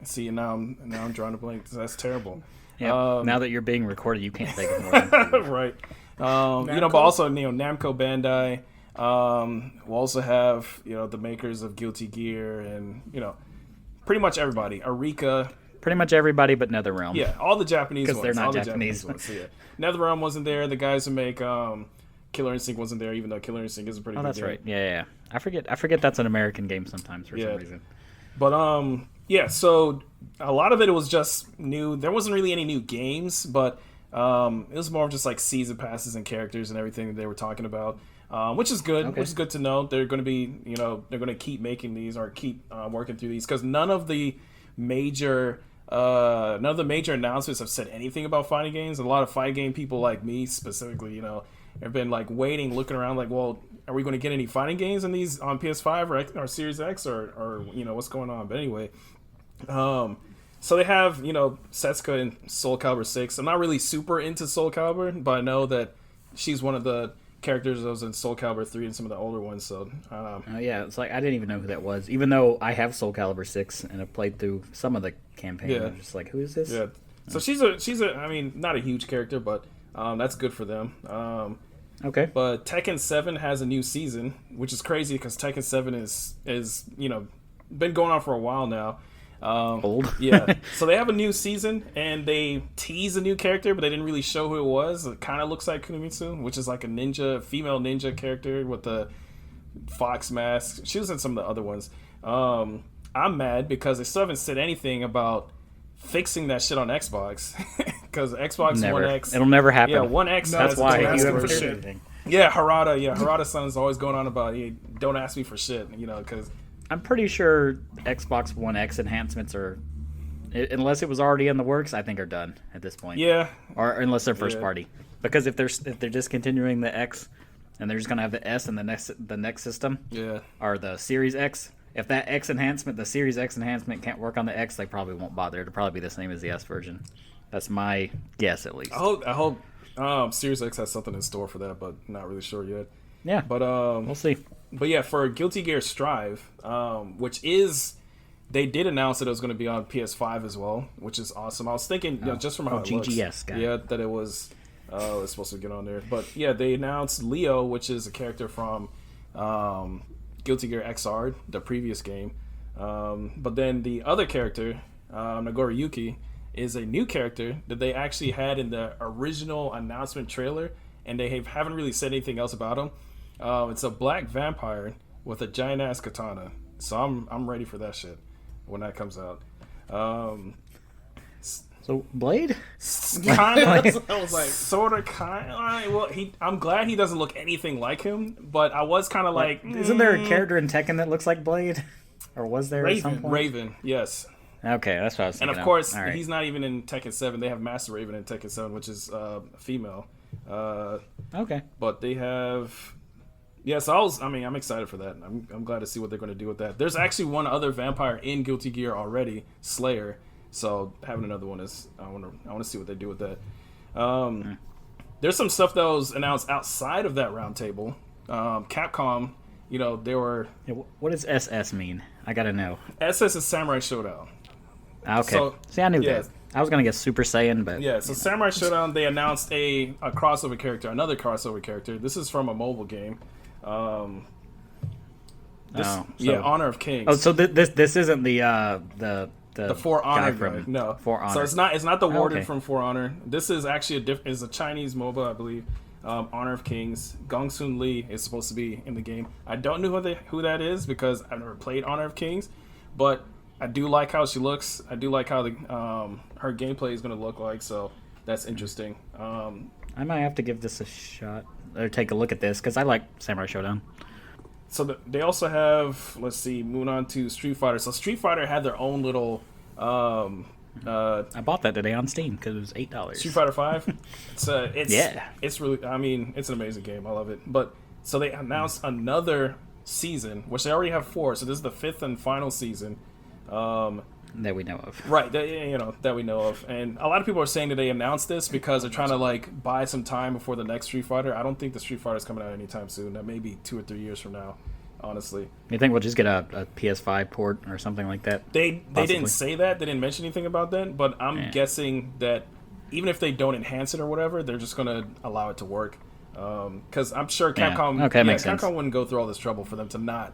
See, now I'm drawing a blank. That's terrible. Yeah. Now that you're being recorded, you can't think of more. Right. But also Namco Bandai. We'll also have the makers of Guilty Gear and pretty much everybody. Arika. Pretty much everybody but NetherRealm. Yeah, all the Japanese ones. Because they're not all Japanese. The Japanese ones. Yeah. NetherRealm wasn't there. The guys who make Killer Instinct wasn't there, even though Killer Instinct is a pretty good that's game. right. Yeah. I forget that's an American game sometimes for some reason. But so a lot of it was just new. There wasn't really any new games, but it was more of just like season passes and characters and everything that they were talking about, which is good. Okay. Which is good to know. They're going to be, they're going to keep making these or keep working through these because none of the major announcements have said anything about fighting games. A lot of fighting game people like me specifically, have been like waiting, looking around, like, well, are we going to get any fighting games in these on PS5 or Series X or what's going on? But anyway, so they have Setsuka in Soul Calibur 6. I'm not really super into Soul Calibur, but I know that she's one of the characters that was in Soul Calibur 3 and some of the older ones. So it's like I didn't even know who that was, even though I have Soul Calibur 6 and I've played through some of the campaign. Yeah. I'm just like, who is this? Yeah. So she's a I mean, not a huge character, but that's good for them. Okay. But Tekken 7 has a new season, which is crazy because Tekken 7 is been going on for a while now. Old. Yeah. So they have a new season, and they tease a new character, but they didn't really show who it was. It kind of looks like Kunomitsu, which is like a female ninja character with the fox mask. She was in some of the other ones. I'm mad because they still haven't said anything about fixing that shit on Xbox. Because Xbox One X... It'll never happen. Yeah, One X... No, that's why you haven't for shit. Anything. Yeah, Harada. Yeah, Harada's son is always going on about, hey, don't ask me for shit, because... I'm pretty sure Xbox One X enhancements are... Unless it was already in the works, I think are done at this point. Yeah. Or unless they're first party. Because if they're discontinuing the X, and they're just going to have the S in the next system... Yeah. Or the Series X... If that X enhancement, the Series X enhancement can't work on the X, they probably won't bother. It'll probably be the same as the S version. That's my guess, at least. I hope Series X has something in store for that, but not really sure yet. Yeah, but we'll see. But yeah, for Guilty Gear Strive, which is, they did announce that it was going to be on PS5 as well, which is awesome. I was thinking, just from how it looks, that it was supposed to get on there. But yeah, they announced Leo, which is a character from Guilty Gear XR, the previous game. But then the other character, Nagoriyuki, is a new character that they actually had in the original announcement trailer, and they haven't really said anything else about him. It's a black vampire with a giant ass katana, so I'm ready for that shit when that comes out. So Blade, kind of. I was like, sort of, kind of. Well, I'm glad he doesn't look anything like him, but I was kind of like, isn't there a character in Tekken that looks like Blade, or was there at some point? Raven, yes. Okay, that's what I was thinking. And of course, he's not even in Tekken 7. They have Master Raven in Tekken 7, which is a female. Okay. But they have... Yeah, so I'm excited for that. I'm glad to see what they're going to do with that. There's actually one other vampire in Guilty Gear already, Slayer. So having another one is... I want to see what they do with that. There's some stuff that was announced outside of that roundtable. Capcom, they were... What does SS mean? I got to know. SS is Samurai Showdown. Okay. So, See, I knew yeah. that. I was gonna guess Super Saiyan, but Yeah, so Samurai Showdown, they announced a crossover character, another crossover character. This is from a mobile game. Honor of Kings. Oh, so this isn't the For Honor guy from no. For Honor. So it's not the warden okay. from For Honor. This is actually is a Chinese MOBA, I believe. Honor of Kings. Gong Sun Lee is supposed to be in the game. I don't know who that is because I've never played Honor of Kings, but I do like how she looks. I do like how her gameplay is going to look like. So that's interesting. I might have to give this a shot or take a look at this because I like Samurai Showdown. So they also have, let's see, moving on to Street Fighter. So Street Fighter had their own little. I bought that today on Steam because it was $8. Street Fighter 5. It's really. I mean, it's an amazing game. I love it. But so they announced another season, which they already have 4. So this is the 5th and final season. That we know of. Right, that we know of. And a lot of people are saying that they announced this because they're trying to like buy some time before the next Street Fighter. I don't think the Street Fighter is coming out anytime soon. That may be 2 or 3 years from now, honestly. You think we'll just get a PS5 port or something like that? They didn't say that. They didn't mention anything about that. But I'm guessing that even if they don't enhance it or whatever, they're just going to allow it to work. Because I'm sure Capcom, makes sense. Capcom wouldn't go through all this trouble for them to not,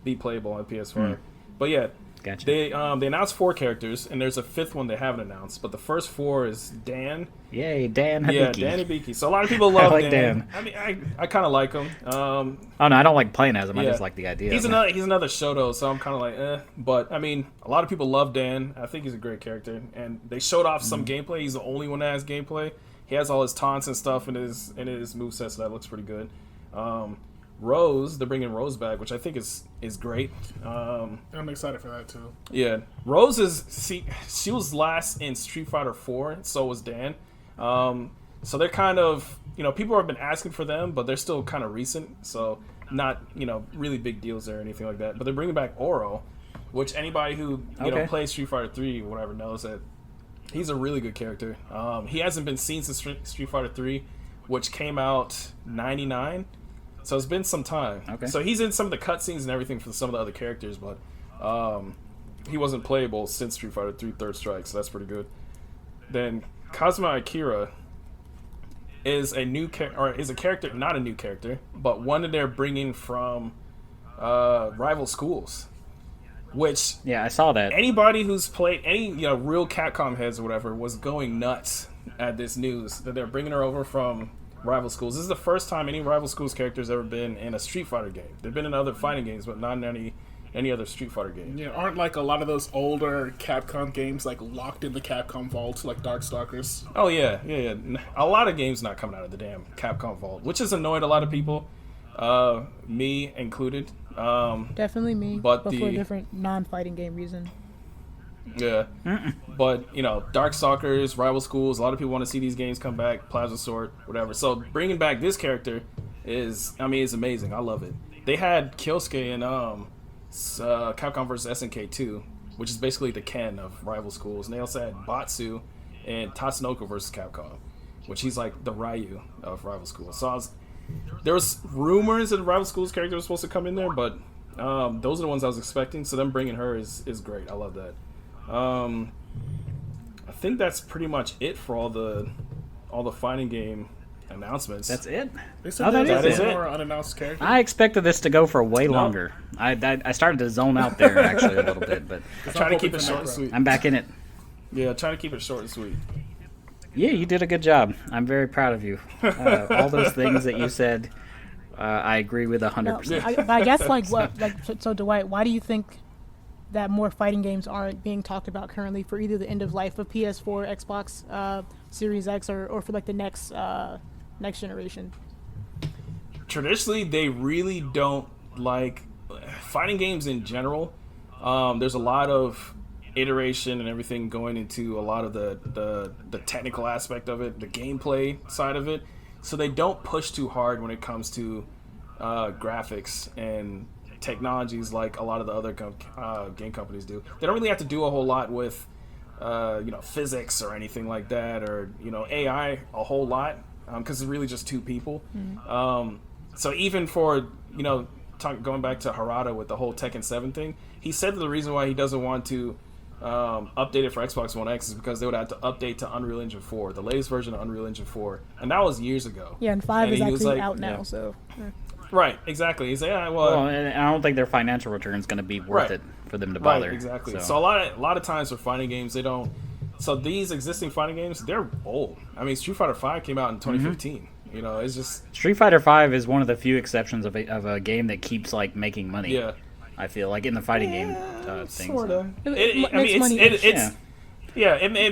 be playable on PS4. But yeah. Gotcha. They announced 4 characters, and there's a 5th one they haven't announced. But the first 4 is Dan. Yay, Dan Hibiki. Yeah, Dan Hibiki. So a lot of people love like Dan. I mean, I kind of like him. Oh no, I don't like playing as him. I just like the idea. He's another Shoto, so I'm kind of like, eh. But I mean, a lot of people love Dan. I think he's a great character, and they showed off some gameplay. He's the only one that has gameplay. He has all his taunts and stuff in his moveset, so that looks pretty good. Rose, they're bringing Rose back, which I think is great. I'm excited for that too. Yeah, Rose she was last in Street Fighter 4, so was Dan. So they're kind of, people have been asking for them, but they're still kind of recent, so not, really big deals there or anything like that. But they're bringing back Oro, which anybody who plays Street Fighter 3 or whatever knows that he's a really good character. He hasn't been seen since Street Fighter 3, which came out '99. So it's been some time. Okay. So he's in some of the cutscenes and everything for some of the other characters, but he wasn't playable since Street Fighter 3 Third Strike, so that's pretty good. Then Kazuma Akira is a character, not a new character, but one that they're bringing from rival schools. Which I saw that. Anybody who's played any real Capcom heads or whatever was going nuts at this news that they're bringing her over from rival schools. This is the first time any rival schools character has ever been in a Street Fighter game. They've been in other fighting games, but not in any other Street Fighter game. Yeah, aren't like a lot of those older Capcom games like locked in the Capcom vault, like Darkstalkers? Oh yeah. A lot of games not coming out of the damn Capcom vault, which has annoyed a lot of people, me included. Definitely me, but for a different non-fighting game reason. Yeah, but Darkstalkers, rival schools. A lot of people want to see these games come back. Plasma Sword, whatever. So bringing back this character is amazing. I love it. They had Kyosuke in Capcom vs SNK 2, which is basically the Ken of rival schools, and they also had Batsu and Tatsunoko vs Capcom, which he's like the Ryu of rival schools. So there was rumors that the rival schools character was supposed to come in there, but those are the ones I was expecting. So them bringing her is great. I love that. I think that's pretty much it for all the fighting game announcements. That's it. They said that is one it. more unannounced character. I expected this to go for way longer. I started to zone out there actually a little bit, but Trying to keep it short and sweet. I'm back in it. Yeah, trying to keep it short and sweet. Yeah, you did a good job. I'm very proud of you. All those things that you said, I agree with 100%. But I guess so Dwight, why do you think that more fighting games aren't being talked about currently for either the end of life of PS4, Xbox Series X, or for like the next generation? Traditionally, they really don't like fighting games in general. There's a lot of iteration and everything going into a lot of the technical aspect of it, the gameplay side of it. So they don't push too hard when it comes to graphics and technologies like a lot of the other game companies do. They don't really have to do a whole lot with physics or anything like that, or AI a whole lot, because it's really just two people. So even for going back to Harada with the whole Tekken 7 thing, he said that the reason why he doesn't want to updated for Xbox One X is because they would have to update to Unreal Engine 4, the latest version of Unreal Engine 4, and that was years ago. Yeah, and 5 is he was actually like, out now, so. Right, exactly. He's like, yeah, Well, and I don't think their financial return is going to be worth it for them to bother. Right, exactly. So a lot of times for fighting games, they don't. So these existing fighting games, they're old. I mean, Street Fighter V came out in 2015. You know, it's just Street Fighter V is one of the few exceptions of a game that keeps like making money. Yeah, I feel like in the fighting game things. Sorta. It makes money. It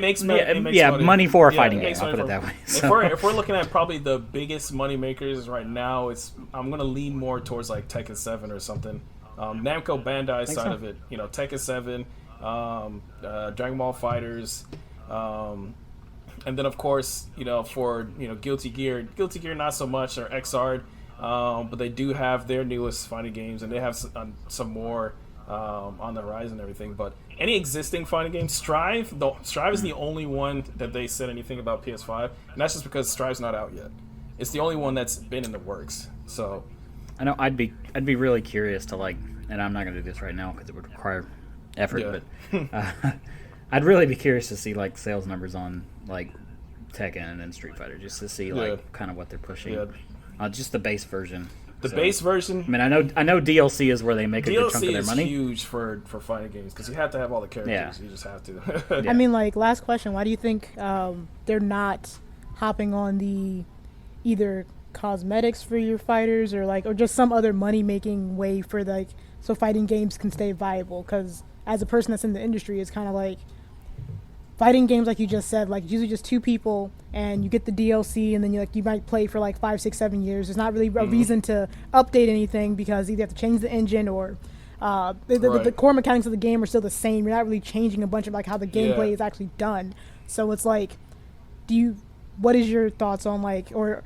makes money. It makes money. Money for a fighting game. I'll put it that way. So. If we're looking at probably the biggest money makers right now, I'm gonna lean more towards like Tekken 7 or something. Namco Bandai side of it, you know, Tekken 7, Dragon Ball Fighters, and then of course, you know, for Guilty Gear not so much, or Xrd, but they do have their newest fighting games, and they have some more on the horizon and everything. But any existing fighting game, Strive is the only one that they said anything about PS5, and that's just because Strive's not out yet. It's the only one that's been in the works. So I know I'd be really curious to like, and I'm not going to do this right now because it would require effort, but I'd really be curious to see like sales numbers on like Tekken and Street Fighter, just to see like kind of what they're pushing. Just the base version. Base version. I mean, I know DLC is where they make a good chunk of their money. DLC is huge for fighting games because you have to have all the characters. Yeah. You just have to. I mean, like, last question. Why do you think they're not hopping on the either cosmetics for your fighters or just some other money making way for so fighting games can stay viable? Because as a person that's in the industry, it's kind of like fighting games, like you just said, like usually just two people, and you get the DLC, and then you might play for like 5, 6, 7 years. There's not really a reason to update anything because either you have to change the engine or the core mechanics of the game are still the same. You're not really changing a bunch of like how the gameplay is actually done. So it's like, what is your thoughts on like, or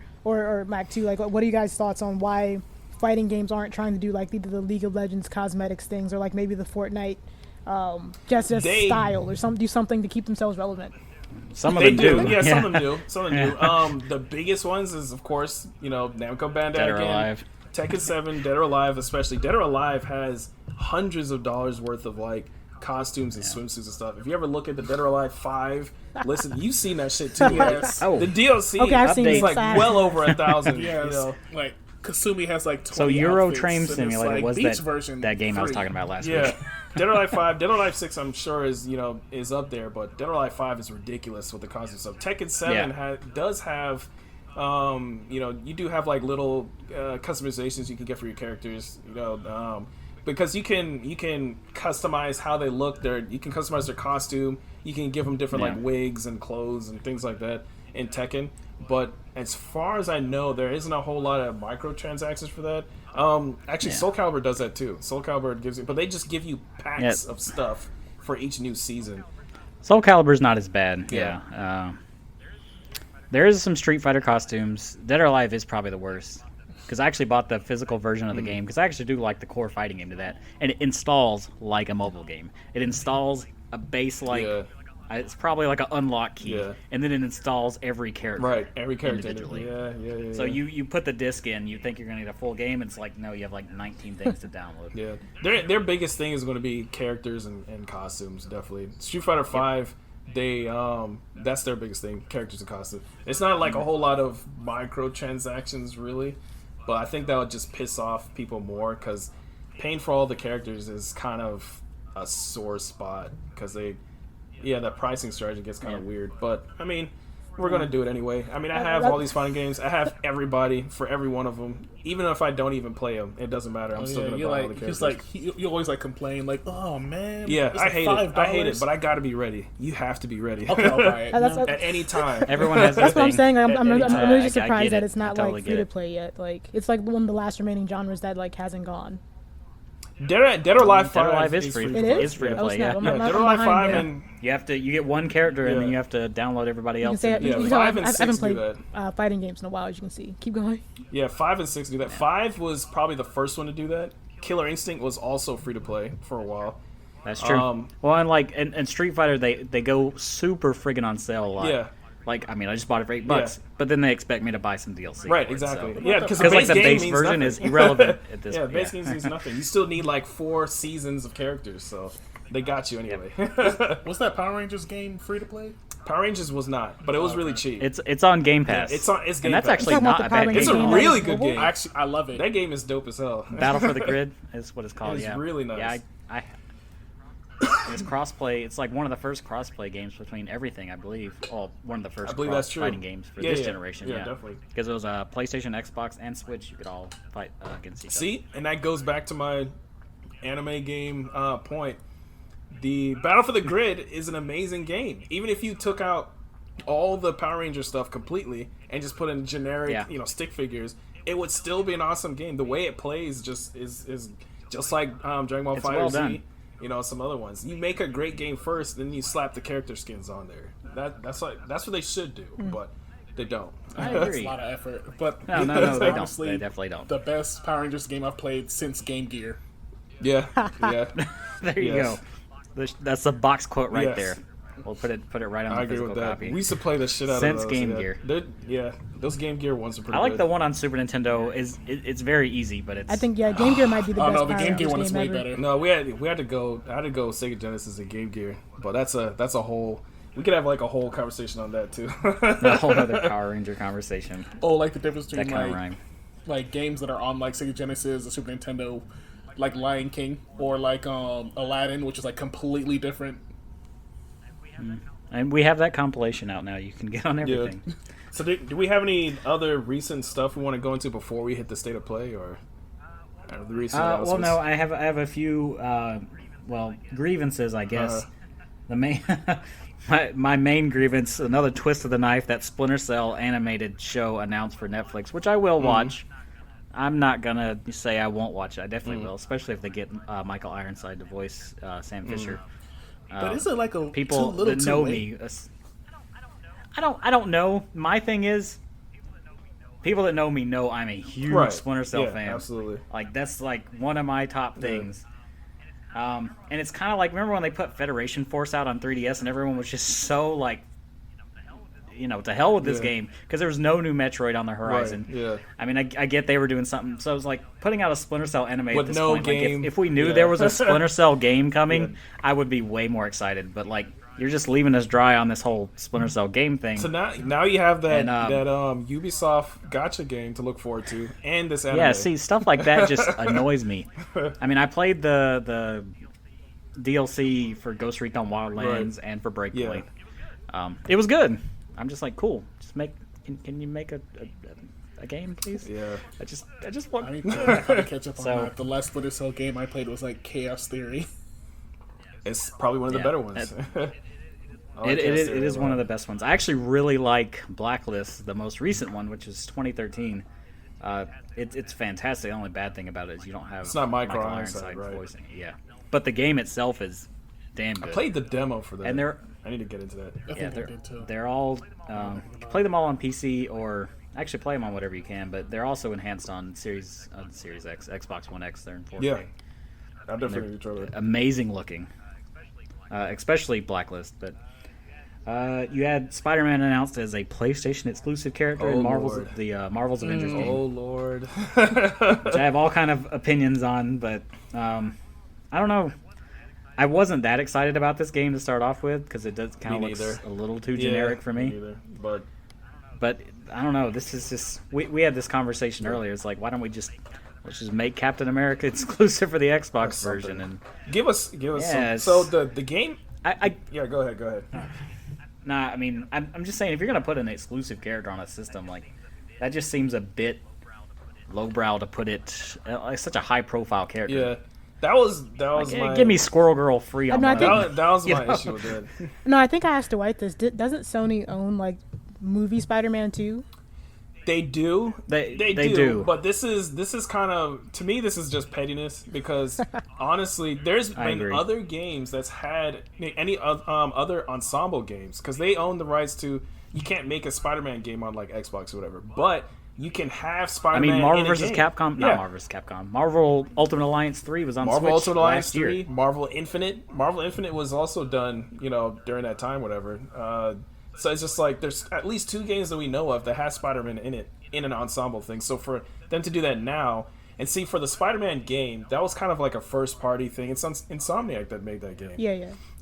Mac too, like what are you guys' thoughts on why fighting games aren't trying to do like either the League of Legends cosmetics things or like maybe the Fortnite just style or do something to keep themselves relevant? Some of them do. Yeah, some of them do. The biggest ones is, of course, Namco Bandai Dead or again. Alive. Tekken 7, Dead or Alive, especially. Dead or Alive has hundreds of dollars worth of like costumes and swimsuits and stuff. If you ever look at the Dead or Alive 5, listen, you've seen that shit too. Yes. The DLC is like well over 1,000. Yes. Like Kasumi has like 20 So Euro outfits, Train and Simulator like was that game 3. I was talking about last Yeah. week. Dead or Alive 5, Dead or Alive 6, I'm sure is up there, but Dead or Alive 5 is ridiculous with the costume stuff. Tekken 7 does have, you do have like little customizations you can get for your characters, because you can customize how they look. You can customize their costume. You can give them different like wigs and clothes and things like that in Tekken. But as far as I know, there isn't a whole lot of microtransactions for that. Actually, Soul Calibur does that too. Soul Calibur gives you, but they just give you packs of stuff for each new season. Soul Calibur's not as bad. There is some Street Fighter costumes. Dead or Alive is probably the worst because I actually bought the physical version of the game because I actually do like the core fighting game to that, and it installs like a mobile game. It installs a base it's probably like an unlock key, and then it installs every character. Right, every character individually. Yeah. So you put the disc in, you think you're going to need a full game, and it's like, no, you have like 19 things to download. Yeah, their biggest thing is going to be characters and costumes, definitely. Street Fighter 5, that's their biggest thing, characters and costumes. It's not like a whole lot of microtransactions, really, but I think that would just piss off people more, because paying for all the characters is kind of a sore spot, because that pricing strategy gets kind of weird. But, I mean, we're going to do it anyway. I mean, I have all these fighting games. I have everybody for every one of them. Even if I don't even play them, it doesn't matter. I'm still going to buy all the characters. You always like complain, like, oh, man. Yeah, I hate it. I hate it, but I got to be ready. You have to be ready. Okay, I'll buy it. At any time. Everyone has That's what I'm saying. I'm really just I surprised get that it. it's not I totally like free to play yet. Like, it's like one of the last remaining genres that like hasn't gone. Dead or Alive 5 Dead or Alive is free. It is? It's free to play. Snap. Yeah. Dead or Alive 5 and You get one character and then you have to download everybody else. I 5 and 6 haven't do played that. fighting games in a while, as you can see. Keep going. Yeah, 5 and 6 do that. 5 was probably the first one to do that. Killer Instinct was also free to play for a while. That's true. And Street Fighter, they go super friggin' on sale a lot. Yeah. Like, I mean, I just bought it for $8, but then they expect me to buy some DLC. Right, for it, exactly. so. Yeah, because like the base means version nothing. is irrelevant at this point. point. Base game means nothing. You still need like 4 seasons of characters, so They got you anyway. Was that Power Rangers game free to play? Power Rangers was not, but it was really cheap. It's on Game Pass. Yeah, it's Game and that's Pass. actually You're talking not about a the Power bad It's a game. Rangers really game good mobile? game. Actually, I love it. That game is dope as hell. Battle for the Grid is what it's called. It's Yeah, really nice. Yeah, it's crossplay. It's like one of the first crossplay games between everything, I believe. Well, one of the first I believe that's cross true. fighting games for Yeah, this yeah. generation. Yeah, Yeah, definitely. Because it was PlayStation, Xbox, and Switch. You could all fight against each other. See, and that goes back to my anime game point. The Battle for the Grid is an amazing game. Even if you took out all the Power Ranger stuff completely and just put in generic, stick figures, it would still be an awesome game. The way it plays just is just like Dragon Ball It's Fighter well Z. done. Some other ones. You make a great game first, then you slap the character skins on there. That's what they should do, but they don't. I It's agree. a lot of effort, but No, it's they don't. honestly They definitely don't. the best Power Rangers game I've played since Game Gear. Yeah, yeah. There you Yes. go. That's the box quote right Yes. there. We'll put it right on I the agree physical with that. copy. We used to play the shit out Since of those. Game yeah. Gear. Those Game Gear ones are pretty I like good. the one on Super Nintendo. It's very easy, but it's I think Game Gear might be the Oh best no, the Power Game Gear Rangers one is game way ever. better. No, I had to go Sega Genesis and Game Gear, but that's a whole. We could have like a whole conversation on that too. a whole other Power Ranger conversation. Oh, like the difference That between kind of like rhyme. like games that are on like Sega Genesis or Super Nintendo, like Lion King or like Aladdin, which is like completely different. And we have that compilation out now. You can get on everything. So do we have any other recent stuff we want to go into before we hit the state of play, or the recent? Well, announcements? no, I have a few grievances, I guess. The main my main grievance, another twist of the knife, that Splinter Cell animated show announced for Netflix, which I will watch. I'm not gonna say I won't watch it. I definitely will, especially if they get Michael Ironside to voice Sam Fisher. But is it like a People too little that too know late? me, I don't know. My thing is, people that know me know I'm a huge Splinter Cell fan. Absolutely. Like that's like one of my top things. And it's kind of like, remember when they put Federation Force out on 3DS and everyone was just so like, to hell with this game because there was no new Metroid on the horizon. Right, yeah. I mean, I get they were doing something. So it was like putting out a Splinter Cell anime With at this no point. game. Like if we knew Yeah. there was a Splinter Cell game coming, Yeah. I would be way more excited. But like, you're just leaving us dry on this whole Splinter Cell game thing. So now you have that And, Ubisoft gotcha game to look forward to, and this anime. Yeah, see, stuff like that just annoys me. I mean, I played the DLC for Ghost Recon Wildlands and for Breakpoint. It was good. I'm just like, cool. Just can you make a game, please? Yeah. I just want. I need to catch up on So- that. The last Splinter Cell game I played was like Chaos Theory. It's probably one of the Yeah, better ones. It is one of the best ones. I actually really like Blacklist, the most recent one, which is 2013. It's fantastic. The only bad thing about it is you don't have It's not Michael Ironside Ironside, right. voicing it. Yeah, but the game itself is damn good. I played the demo for that. And they're I need to get into that. I think I did too. they're all you can play them all on PC or actually play them on whatever you can, but they're also enhanced on Series X, Xbox One X. They're in 4K. Yeah. I definitely need to try that. Amazing looking, especially Blacklist. But you had Spider-Man announced as a PlayStation exclusive character in Marvel's Avengers game, Oh Lord. which I have all kind of opinions on. But I don't know. I wasn't that excited about this game to start off with because it does kind of Me looks neither. a little too generic for me. Neither. But But I don't know. This is just we had this conversation earlier. It's like, why don't let's just make Captain America exclusive for the Xbox version? And give us Yeah, some. So the game. I Yeah, go ahead. nah. I mean, I'm just saying if you're gonna put an exclusive character on a system, like that just seems a bit lowbrow to put it like such a high profile character. Yeah, that was Like, my. give me Squirrel Girl free on No, I one. think- That was You my know? issue with that. No, I think I asked Dwight this. Doesn't Sony own like movie Spider-Man 2? They do. They do. do. But this is kind of, to me, this is just pettiness because honestly, there's been agree. other games that's had any other ensemble games because they own the rights to. You can't make a Spider-Man game on like Xbox or whatever, but you can have I Spider-Man. mean, Marvel in a vs. game. Capcom. Yeah. Not Marvel vs. Capcom. Marvel Ultimate Alliance 3 was on Marvel Switch Ultimate Alliance last year. 3, Marvel Infinite. Marvel Infinite was also done, during that time, whatever. So it's just like there's at least 2 games that we know of that has Spider-Man in it, in an ensemble thing. So for them to do that now, And see, for the Spider-Man game, that was kind of like a first-party thing. It's Insomniac that made that game.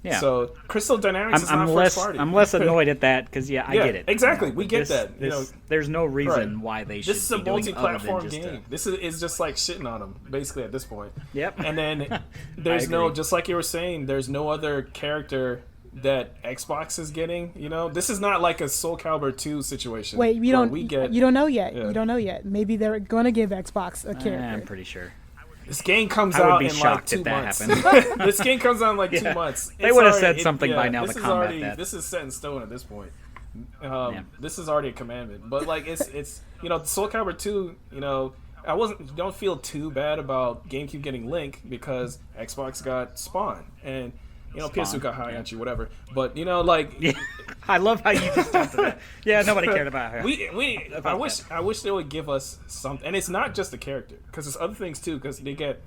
Yeah. So Crystal Dynamics is not first party. I'm less annoyed at that because I get it. Exactly, we get that. There's no reason why they should. This is a be doing multi-platform game. game. This is just like shitting on them, basically at this point. Yep. And then there's just like you were saying, there's no other character that Xbox is getting. This is not like a Soul Calibur 2 situation. Wait, you don't know yet. Yeah. You don't know yet. Maybe they're gonna give Xbox a character. I'm pretty sure. This game comes out in like 2 months. This game comes out in like 2 months. They would have said something by now to combat that. This is set in stone at this point. This is already a commandment. But like it's Soul Calibur 2, don't feel too bad about GameCube getting Link because Xbox got Spawn and PS2 got Hayachi, whatever. But I love how you just jumped to that. Yeah, nobody cared about her. I wish they would give us something, and it's not just the character because there's other things too. Because they get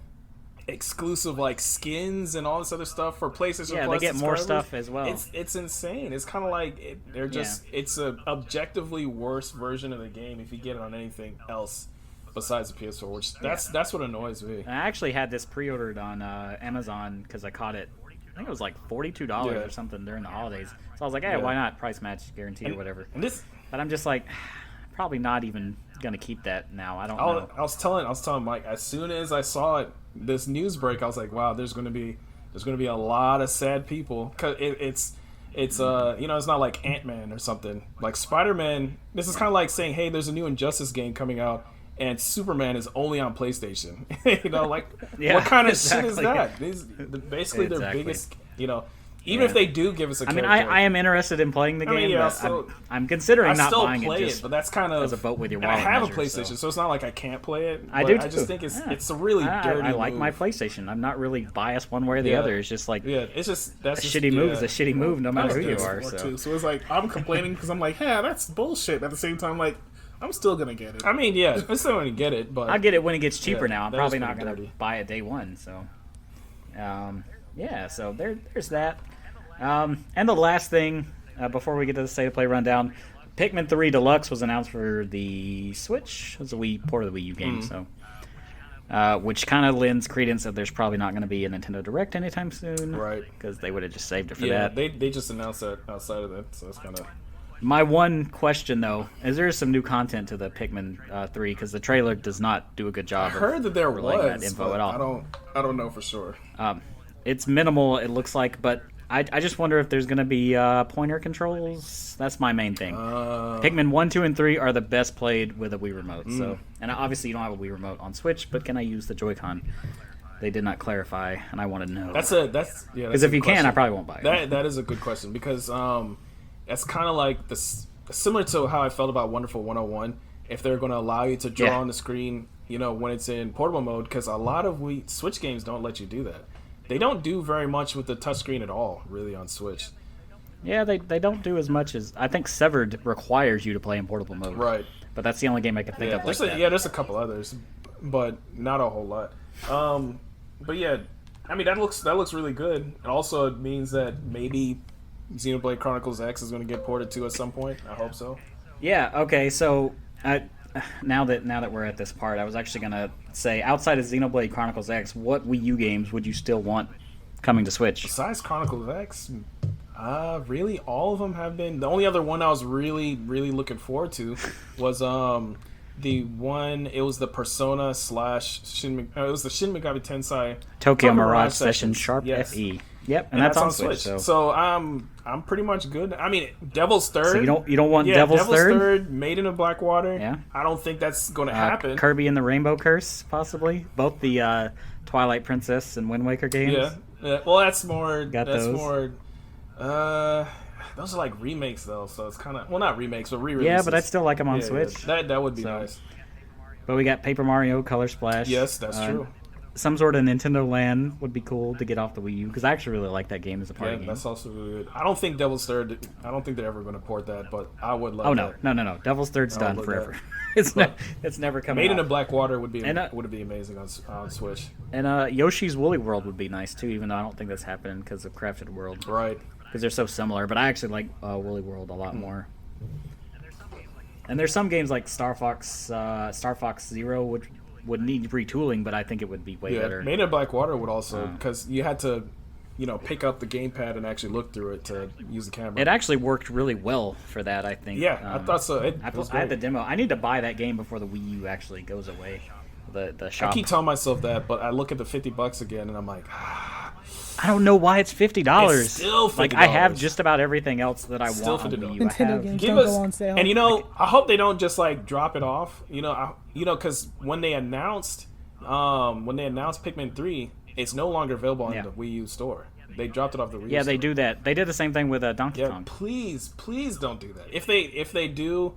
exclusive like skins and all this other stuff for PlayStation. Yeah, Plus they get more stuff as well. It's insane. It's kind of like it's a objectively worse version of the game if you get it on anything else besides the PS4. Which that's what annoys me. I actually had this pre-ordered on Amazon because I caught it. I think it was like $42 or something during the holidays. So I was like, hey, why not? Price match guarantee or whatever. But I'm just like, probably not even gonna keep that now. I don't know. I was telling Mike as soon as I saw it, this news break, I was like, wow, there's gonna be a lot of sad people because it's not like Ant-Man or something like Spider-Man. This is kind of like saying, hey, there's a new Injustice game coming out. And Superman is only on PlayStation. What kind of shit is that? Basically, their biggest, even if they do give us a character. I am interested in playing the game, but I'm considering not buying it. Just but that's kind of as a vote with your wallet. I have measure, a PlayStation, so it's not like I can't play it. I do too. I just think it's a really dirty. I like move. my PlayStation. I'm not really biased one way or the other. It's just like it's just that's a shitty move is a shitty move, no matter who you are. So it's like I'm complaining because I'm like, yeah, that's bullshit. At the same time, like. I'm still gonna get it. I mean, yeah, I'm still gonna get it, but I'll get it when it gets cheaper. Now I'm probably not gonna buy it day one. So, so there's that. And the last thing before we get to the state of play rundown, Pikmin 3 Deluxe was announced for the Switch. It was a Wii port of the Wii U game, which kind of lends credence that there's probably not going to be a Nintendo Direct anytime soon, right? Because they would have just saved it for that. They just announced that outside of that, so it's kind of. My one question, though, is there is some new content to the Pikmin 3 because the trailer does not do a good job. I heard that there was that info at all. I don't know for sure. It's minimal, it looks like, but I just wonder if there's going to be pointer controls. That's my main thing. Pikmin 1, 2, and 3 are the best played with a Wii remote. So, and obviously you don't have a Wii remote on Switch, but can I use the Joy-Con? They did not clarify, and I want to know. Because if you can, I probably won't buy it. That is a good question because. That's kind of like similar to how I felt about Wonderful 101. If they're going to allow you to draw on the screen, when it's in portable mode, because a lot of Switch games don't let you do that. They don't do very much with the touchscreen at all, really, on Switch. Yeah, they don't do as much as I think Severed requires you to play in portable mode. Right. But that's the only game I can think of. There's a couple others, but not a whole lot. But yeah, I mean that looks really good. And also it means that maybe Xenoblade Chronicles X is going to get ported to at some point. I hope so. Yeah. Okay. So now that we're at this part, I was actually going to say, outside of Xenoblade Chronicles X, what Wii U games would you still want coming to Switch? Besides Chronicles X, really, all of them have been. The only other one I was really, really looking forward to was the one. It was the Persona / Shin. It was the Shin Megami Tensei Tokyo Mirage Session Sharp FE. Yep, and that's on Switch. So I'm pretty much good. I mean, Devil's Third. So you don't want Devil's Third? Maiden of Blackwater. Yeah. I don't think that's going to happen. Kirby and the Rainbow Curse, possibly. Both the Twilight Princess and Wind Waker games. Yeah. Well, that's more. Those. More. Those are like remakes though, so it's kind of not remakes, but re-releases. Yeah, but I'd still like them on Switch. Yeah. That would be nice. But we got Paper Mario Color Splash. Yes, that's true. Some sort of Nintendo Land would be cool to get off the Wii U because I actually really like that game as a party game. Yeah, that's also really good. I don't think Devil's Third. I don't think they're ever going to port that, but I would love. Oh no, no! Devil's Third's done forever. It's never coming. Maiden out. of Blackwater would be amazing on Switch. And Yoshi's Woolly World would be nice too, even though I don't think that's happening because of Crafted World. Right. Because they're so similar, but I actually like Woolly World a lot more. And there's some games like Star Fox Zero, which would need retooling, but I think it would be way better. Made in Blackwater would also, because you had to, pick up the gamepad and actually look through it to use the camera. It actually worked really well for that, I think. Yeah, I thought so. I had the demo. I need to buy that game before the Wii U actually goes away. The shop. I keep telling myself that, but I look at the $50 again, and I'm like, I don't know why it's $50. It's still $50. Like, I have just about everything else that I want on Wii U. Nintendo games don't go on sale. And I hope they don't just like drop it off. Because when they announced Pikmin 3, it's no longer available on the Wii U store. They dropped it off the Wii U store. They do that. They did the same thing with Donkey Kong. Please don't do that. If they do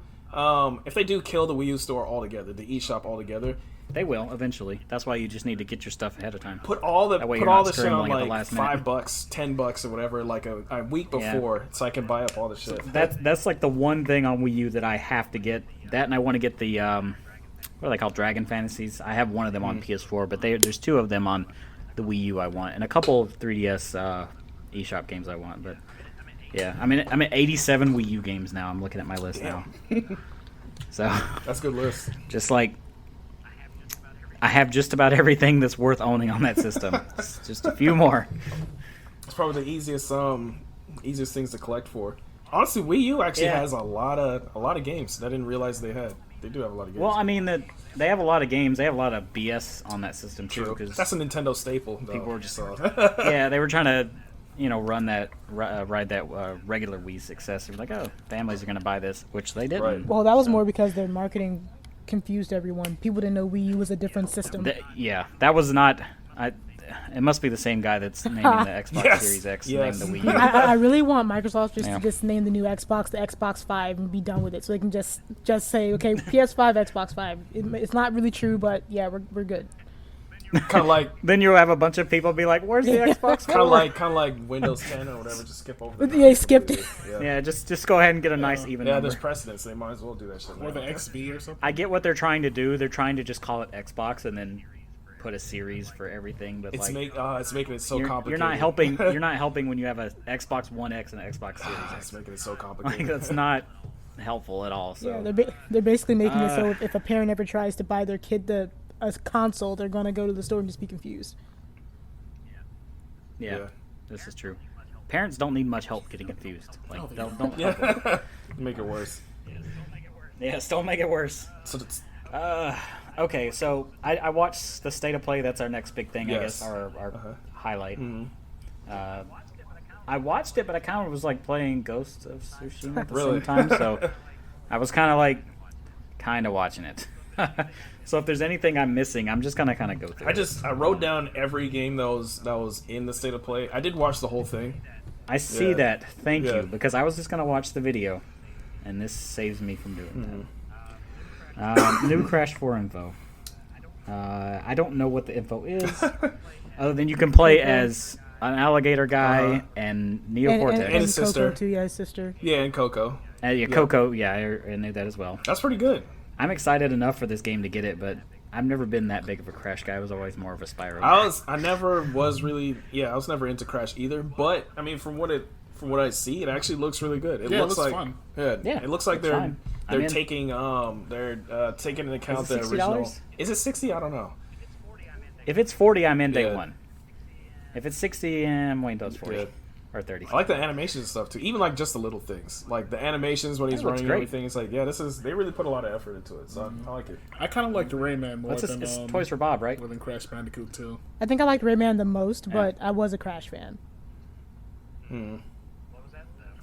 kill the Wii U store altogether, the eShop altogether. They will eventually. That's why you just need to get your stuff ahead of time. Put all the shit on like $5, $10 or whatever, like a week before, so I can buy up all the shit. That's like the one thing on Wii U that I have to get. That, and I want to get the what are they called, Dragon Fantasies. I have one of them on PS4, but there's two of them on the Wii U I want, and a couple of 3DS eShop games I want. But yeah, I'm at 87 Wii U games now. I'm looking at my list now. So that's a good list. Just like, I have just about everything that's worth owning on that system. Just a few more. It's probably the easiest things to collect for. Honestly, Wii U actually has a lot of games that I didn't realize they had. They do have a lot of games. Well, I mean, they have a lot of games. They have a lot of BS on that system too. True. That's a Nintendo staple. Though, people were just they were trying to ride that regular Wii success. They were like, oh, families are going to buy this, which they didn't. Right. Well, that was more because their marketing confused everyone. People didn't know Wii U was a different system. That was not. It must be the same guy that's naming the Xbox Series X named the Wii U. I really want Microsoft to just name the new Xbox the Xbox 5 and be done with it, so they can just say, okay, PS5, Xbox 5. It's not really true, but yeah, we're good. Kind of like then you'll have a bunch of people be like, "Where's the Xbox?" Kind of like Windows 10 or whatever. Just skip over. They skipped it. Yeah, just go ahead and get a nice even number. There's precedence. They might as well do that shit. Or the XB or something. I get what they're trying to do. They're trying to just call it Xbox and then put a series for everything. But it's making it so complicated. You're not helping. You're not helping when you have a Xbox One X and an Xbox Series X. It's making it so complicated. Like, that's not helpful at all. So yeah, they're basically making it so if a parent ever tries to buy their kid a console, they're gonna go to the store and just be confused. Yeah, this is true. Parents don't need much help getting confused. Like, don't make it worse. Yes, don't make it worse. So okay, so I watched the State of Play. That's our next big thing, I guess, our highlight. Mm-hmm. I watched it, but I kind of was like playing Ghost of Tsushima at the same time, so I was kind of watching it. So if there's anything I'm missing, I'm just gonna kind of go through. I wrote down every game that was in the State of Play. I did watch the whole thing. I see that. Thank you, because I was just gonna watch the video, and this saves me from doing that. New Crash 4 info. I don't know what the info is, other than you can play as an alligator guy and Neo Cortex and his sister. Coco too, his sister. Yeah, and Coco. Coco. Yeah, I knew that as well. That's pretty good. I'm excited enough for this game to get it, but I've never been that big of a Crash guy. I was always more of a Spyro guy. I was never into Crash either. But I mean, from what I see, it actually looks really good. It looks like fun. It looks like they're taking into account the original. Is it $60? I don't know. If it's $40, I'm in day one. If it's $60, I'm waiting until it's $40. Yeah. Or 30. I like the animations and stuff too. Even like just the little things, like the animations when he's running and everything. It's like, they really put a lot of effort into it. So I like it. I kind of like the Rayman more than it's Toys for Bob, right? More than Crash Bandicoot 2. I think I liked Rayman the most, but I was a Crash fan. I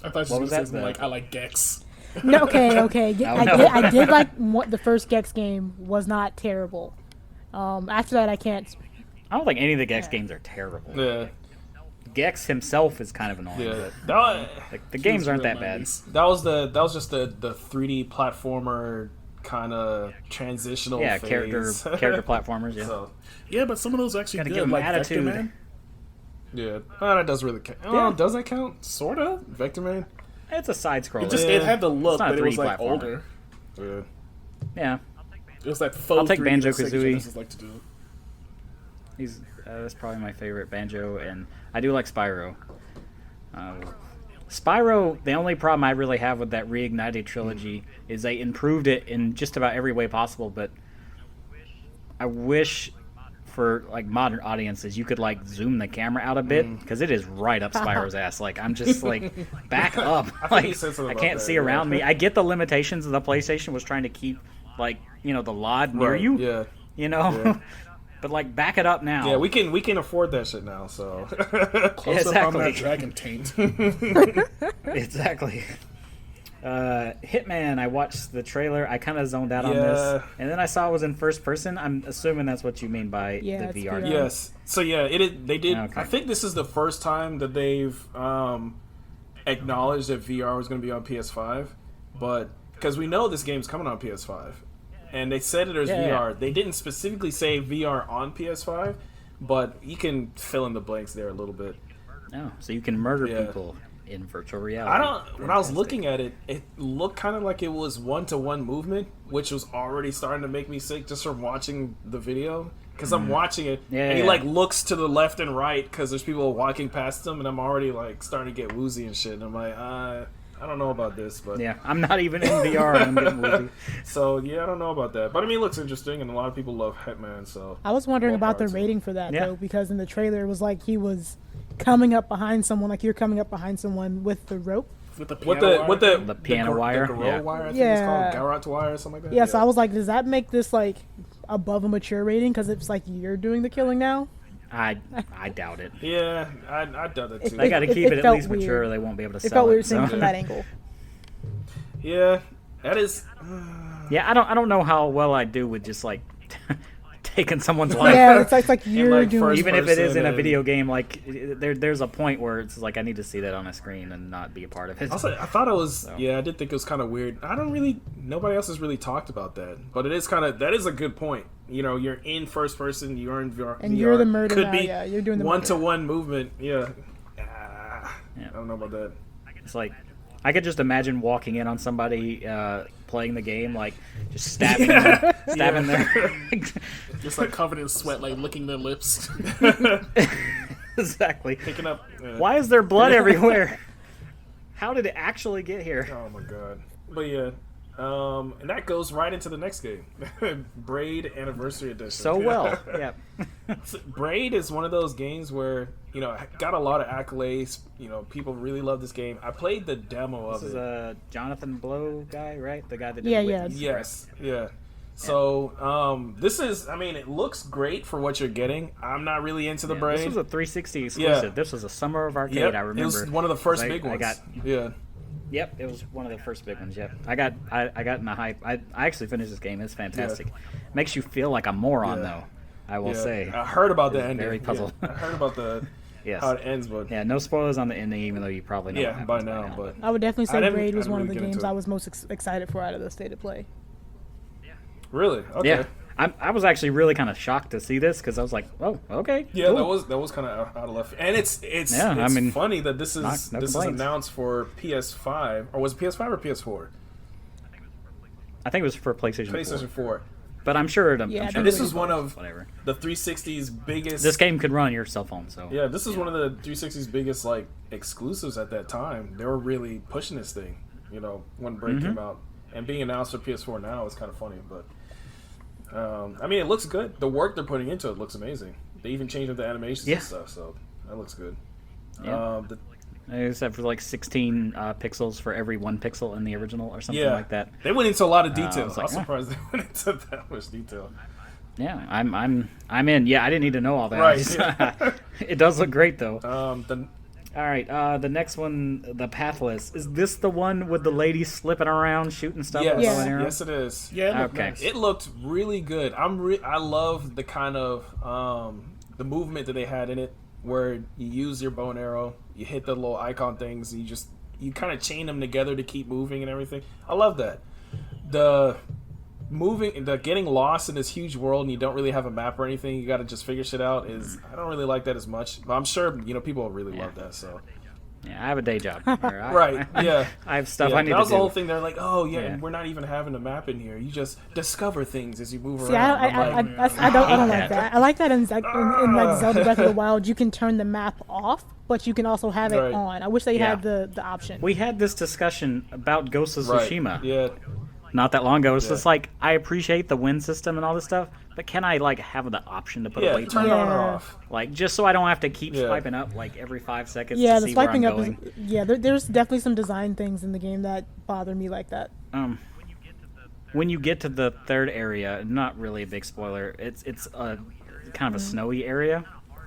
thought you were saying like I like Gex. No, okay. I did like what the first Gex game was not terrible. After that, I can't. I don't think any of the Gex games are terrible. Yeah. Gex himself is kind of annoying. Yeah. But the games aren't that bad. That was just the 3D platformer kind of transitional phase. character platformers. Yeah. So, but some of those actually gotta good. give them Like attitude. Vector Man. Yeah, that does really count. Oh, does that count? Sort of. Vector Man. It's a side scroller. It had the look, but it was 3D like platformer. older. Yeah. It was like faux. I'll take 3D Banjo-Kazooie. that Sega Genesis like to do. That's probably my favorite Banjo, and I do like Spyro. Spyro, the only problem I really have with that Reignited trilogy is they improved it in just about every way possible, but I wish for like modern audiences you could like zoom the camera out a bit because it is right up Spyro's ass. Like I'm just like back up. Like I can't see around me. I get the limitations of the PlayStation was trying to keep like the LOD near you. Yeah. Yeah. But like back it up now. Yeah, we can afford that shit now. So Close up on that dragon taint. Exactly. Hitman, I watched the trailer. I kind of zoned out on this, and then I saw it was in first person. I'm assuming that's what you mean by the VR. Yes. So yeah, they did. Okay. I think this is the first time that they've acknowledged that VR was going to be on PS5, but because we know this game's coming on PS5, and they said it as VR. Yeah. They didn't specifically say VR on PS5, but you can fill in the blanks there a little bit. Oh, so you can murder people in virtual reality. When I was looking at it, it looked kind of like it was one-to-one movement, which was already starting to make me sick just from watching the video. Because I'm watching it, and he like looks to the left and right because there's people walking past him, and I'm already like starting to get woozy and shit. And I'm like, I don't know about this, but yeah, I'm not even in VR and I'm getting woozy. So yeah, I don't know about that, but I mean, it looks interesting, and a lot of people love Hitman. So I was wondering about the rating for that though, because in the trailer it was like he was coming up behind someone, like you're coming up behind someone with the rope. With the piano wire? The garrote wire, I think it's called. Garrote wire or something like that? Yeah, so I was like, does that make this like above a mature rating? Because it's like you're doing the killing now? I doubt it. Yeah, I doubt it too. They got to keep it at least mature or they won't be able to sell it. It felt weird seeing from that angle. Yeah, that is... Yeah, I don't know how well I do with just like... taking someone's life. Yeah, it's like you're doing. Even if it is in a video game, like there's a point where it's like I need to see that on a screen and not be a part of it. Also, I thought it was. So. Yeah, I did think it was kind of weird. Nobody else has really talked about that, but it is that is a good point. You're in first person, you're in VR, and you're the murder. Could be you're doing the one-to-one movement. Yeah. I don't know about that. It's like I could just imagine walking in on somebody playing the game, like just stabbing them, just like covered in sweat, like licking their lips. Exactly. Picking up. Why is there blood everywhere? How did it actually get here? Oh my god! But yeah, and that goes right into the next game, Braid Anniversary Edition. So well, yeah. Braid is one of those games where got a lot of accolades. People really love this game. I played the demo of it. This is a Jonathan Blow guy, right? The guy that did Yes, yeah. So this is. I mean, it looks great for what you're getting. I'm not really into the Braid. This was a 360 exclusive. Yeah. This was a Summer of Arcade. I remember. It was one of the first big ones. Yep, it was one of the first big ones. Yep, I got in the hype. I actually finished this game. It's fantastic. Makes you feel like a moron though. I will say. I heard about the ending. Very puzzled. I heard about the how it ends, but no spoilers on the ending, even though you probably know. Yeah, by now. But I would definitely say Braid was one of the games I was most excited for out of the State of Play. Really? Okay. Yeah. I was actually really kind of shocked to see this because I was like, oh, okay. Yeah, cool. that was kind of out of left. And it's funny that this is announced for PS5, or was it PS5 or PS4? I think it was for PlayStation 4. PlayStation 4. But I'm sure and this is one of the 360's biggest. This game could run your cell phone, so yeah. This is one of the 360's biggest like exclusives at that time. They were really pushing this thing, when Braid came out, and being announced for PS4 now is kind of funny. But I mean, it looks good. The work they're putting into it looks amazing. They even changed up the animations and stuff, so that looks good. Yeah. Except for like 16 pixels for every 1 pixel in the original or something like that. They went into a lot of detail. I was surprised they went into that much detail. Yeah, I'm in. Yeah, I didn't need to know all that. Right. It does look great though. All right, the next one, the Pathless. Is this the one with the lady slipping around shooting stuff? Yes, it is. Yeah. Okay. It looked really good. I love the kind of the movement that they had in it, where you use your bow and arrow, you hit the little icon things, and you kind of chain them together to keep moving and everything. I love that. The getting lost in this huge world and you don't really have a map or anything, you got to just figure shit out. I don't really like that as much, but I'm sure people will really love that. So yeah, I have a day job. Right? Yeah, I have stuff I need to do. That was the whole thing. They're like, oh yeah, we're not even having a map in here. You just discover things as you move around. I don't like that. I like that in like Zelda Breath of the Wild, you can turn the map off, but you can also have it on. I wish they had the option. We had this discussion about Ghost of Tsushima. Yeah. not that long ago. It's Yeah. just like, I appreciate the win system and all this stuff, but can I like have the option to put a waypoint? Turn it on or off. Like, just so I don't have to keep swiping up like every 5 seconds Yeah, to the see where I'm swiping up going. is there's definitely some design things in the game that bother me like that. When you get to the third area, not really a big spoiler, it's a kind of a snowy area,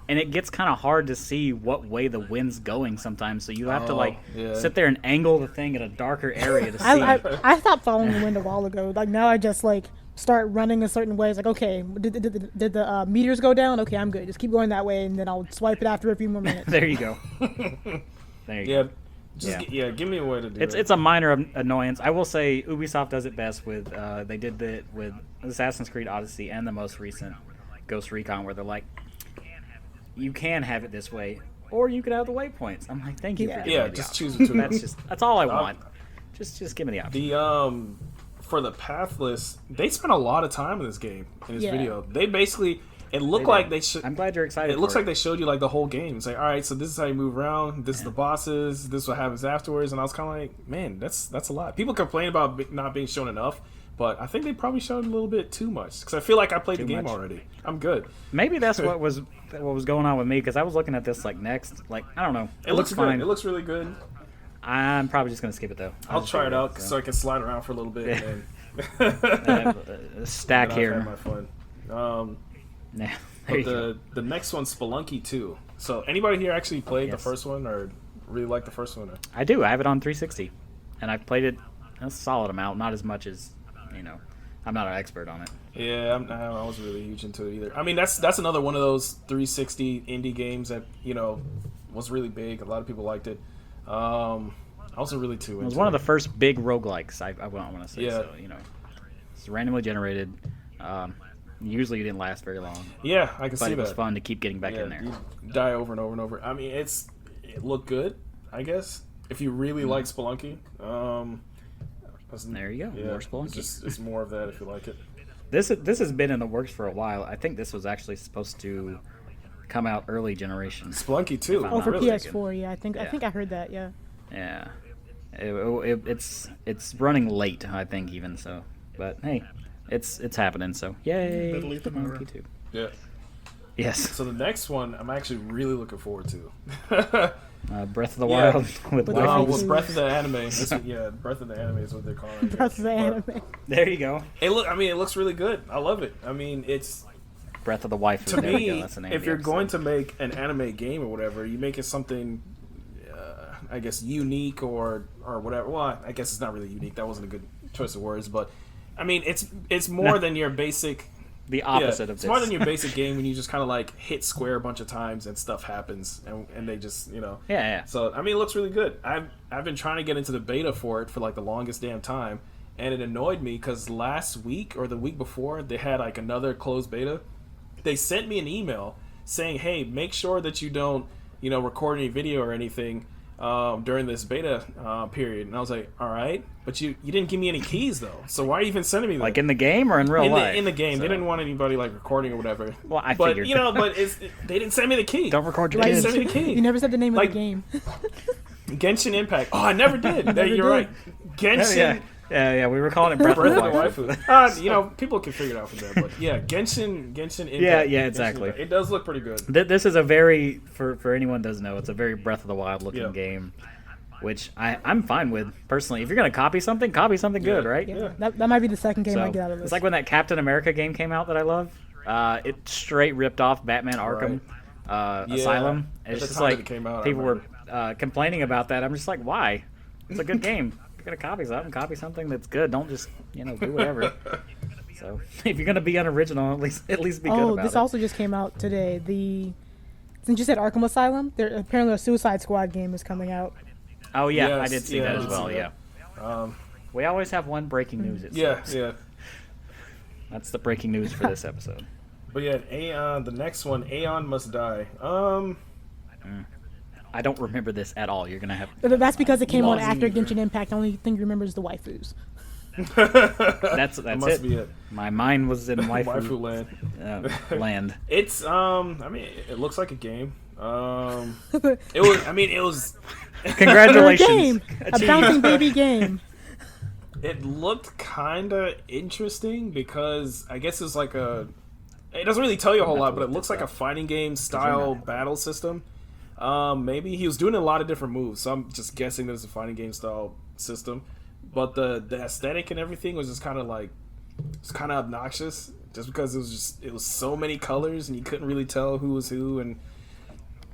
and it gets kind of hard to see what way the wind's going sometimes, so you have to like sit there and angle the thing at a darker area to see. I stopped following the wind a while ago. Like now I just like start running a certain way. It's like, okay, did the meters go down? Okay, I'm good. Just keep going that way, and then I'll swipe it after a few more minutes. There you go. There you go. Give me a way to do it. It's a minor annoyance. I will say Ubisoft does it best with they did it with Assassin's Creed Odyssey and the most recent Ghost Recon, where they're like, you can have it this way, or you could have the waypoints. I'm like, thank you for giving me the just option. choose between them. That's all I want. Just give me the option. For the pathless, they spent a lot of time in this game, in this video. They basically, it looked They like did. they should. I'm glad you're excited. It looks like they showed you like the whole game. It's like, all right, so this is how you move around. This is the bosses. This is what happens afterwards. And I was kind of like, man, that's a lot. People complain about not being shown enough, but I think they probably showed a little bit too much because I feel like I played the game already. I'm good. Maybe that's what was going on with me, because I was looking at this like next, like I don't know. It looks fine. good. It looks really good. I'm probably just gonna skip it though. I'll try it out so I can slide around for a little bit. And stack and here. I've had my fun. There But you go. the next one's Spelunky 2. So anybody here actually played the Yes. first one or really liked the first one? Or? I do. I have it on 360, and I've played it a solid amount. Not as much as I'm not an expert on it. Yeah, I wasn't really huge into it either. I mean, that's another one of those 360 indie games that was really big. A lot of people liked it. I wasn't really too into it. It was one of the first big roguelikes, I want to say. Yeah. So, it's randomly generated. Usually you didn't last very long. Yeah, I can But see it was that. fun to keep getting back in there. You die over and over and over. I mean, it looked good, I guess, if you really like Spelunky. There you go. Yeah, More Spelunky. It's more of that if you like it. This has been in the works for a while. I think this was actually supposed to come out early generation. Spelunky 2. I'm Oh, not for really PS4, yeah. I think I heard that, yeah. Yeah. It's running late, I think, even so. But hey, it's happening. So yay! Better late than never. Monkey too. Yeah. Yes. So the next one, I'm actually really looking forward to. Breath of the Yeah. Wild with With waifus. With Breath of the Anime. Breath of the Anime is what they're calling it. Breath of the Anime. There you go. It looks really good. I love it. I mean, it's Breath of the Waifu. to There we go. me, That's the name if of the you're episode. going to make an anime game or whatever, you make it something, I guess, unique or whatever. Well, I guess it's not really unique. That wasn't a good choice of words, but I mean, it's more than your basic. The opposite of it's this. more than your basic game when you just kind of like hit square a bunch of times and stuff happens and they just Yeah. So I mean, it looks really good. I've been trying to get into the beta for it for like the longest damn time, and it annoyed me because last week or the week before they had like another closed beta. They sent me an email saying, "Hey, make sure that you don't record any video or anything during this beta period." And I was like, "All right, but you didn't give me any keys though. So why are you even sending me that?" Like in the game or in real life? In the game, So- they didn't want anybody like recording or whatever. Well, I but figured. they didn't send me the key. Don't record your They kids. didn't send me the key. You never said the name Like- of the game. Genshin Impact. Oh, I never did. Never You're did. right. Genshin. Yeah. We were calling it Breath of Breath the of the Waifu. Waifu. People can figure it out from there. But yeah, Genshin Impact. Yeah, Genshin exactly. Impact. It does look pretty good. This is a very, for anyone who doesn't know, it's a very Breath of the Wild looking Yeah. game, which I'm fine with, personally. If you're going to copy something good, right? Yeah. That might be the second game I So, get out of this. it's like when that Captain America game came out that I love. It straight ripped off Batman Arkham Asylum. At It's the just time like it came out, I people were remember. complaining about that. I'm just like, why? It's a good game. If you're gonna copy something that's good. Don't just do whatever. So if you're gonna be unoriginal, at least be good Oh, about this it. also just came out today. Since you said Arkham Asylum, there apparently a Suicide Squad game is coming out. Oh yeah, Yes, I did see yeah, that I as did well. see Yeah. that. We always have one breaking news. It Yeah, seems. yeah. That's the breaking news for this episode. But yeah, Aeon. The next one, Aeon Must Die. I don't remember this at all. You're gonna have. But that's because it came on Lost after either. Genshin Impact. The only thing you remember is the waifus. That's must it. be it. My mind was in Waifu waifu land. land. It's I mean, it looks like a game. It was. I mean, it was. A Congratulations. game, a bouncing baby game. It looked kind of interesting because I guess it's like a. It doesn't really tell you a whole lot, but it looks like a fighting game style battle system. Maybe he was doing a lot of different moves, so I'm just guessing that it's a fighting game style system. But the aesthetic and everything was just kind of like, it's kind of obnoxious, just because it was so many colors and you couldn't really tell who was who. And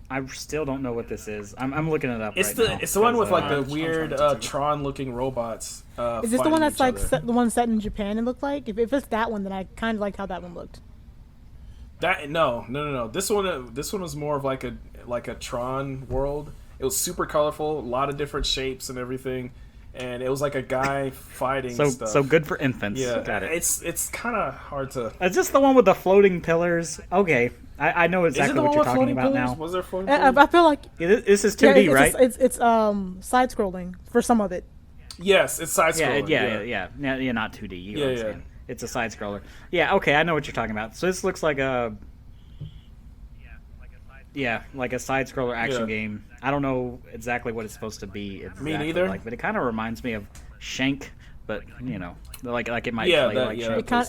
I still don't know what this is. I'm looking it up. It's now. It's the one with like the weird Tron looking robots. Is this the one that's like the one set in Japan? It looked like if it's that one, then I kind of liked how that one looked. That no. This one was more of like a Tron world. It was super colorful, a lot of different shapes and everything, and it was like a guy fighting stuff. So good for infants. Yeah, got it. It's kind of hard to. Is this the one with the floating pillars? Okay, I know exactly what you're talking about now. Was there floating pillars? I feel like this is 2D, right? It's side scrolling for some of it. Yes, it's side scrolling. Yeah, not 2D. You know what I'm saying. It's a side scroller. Yeah, okay, I know what you're talking about. So this looks like a like a side scroller action game. I don't know exactly what it's supposed to be. Me neither. But it kind of reminds me of Shank, but like it might play like Shank. I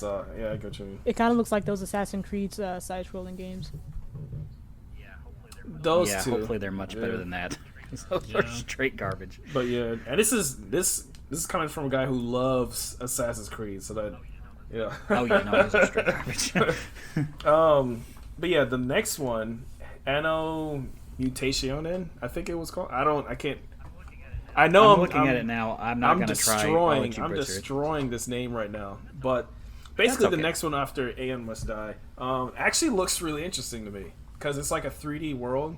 get what you mean. It kind of looks like those Assassin's Creed side scrolling games. Those two. Hopefully they're much better than that. Those are straight garbage. But yeah, and this is coming from a guy who loves Assassin's Creed, so that. Yeah. Oh yeah, no, those are straight garbage. But yeah, the next one, Anno Mutationen, I think it was called. I know I'm looking at it now. I'm not going to try. I'm destroying this name right now. But basically, the next one after Aeon Must Die actually looks really interesting to me because it's like a 3D world.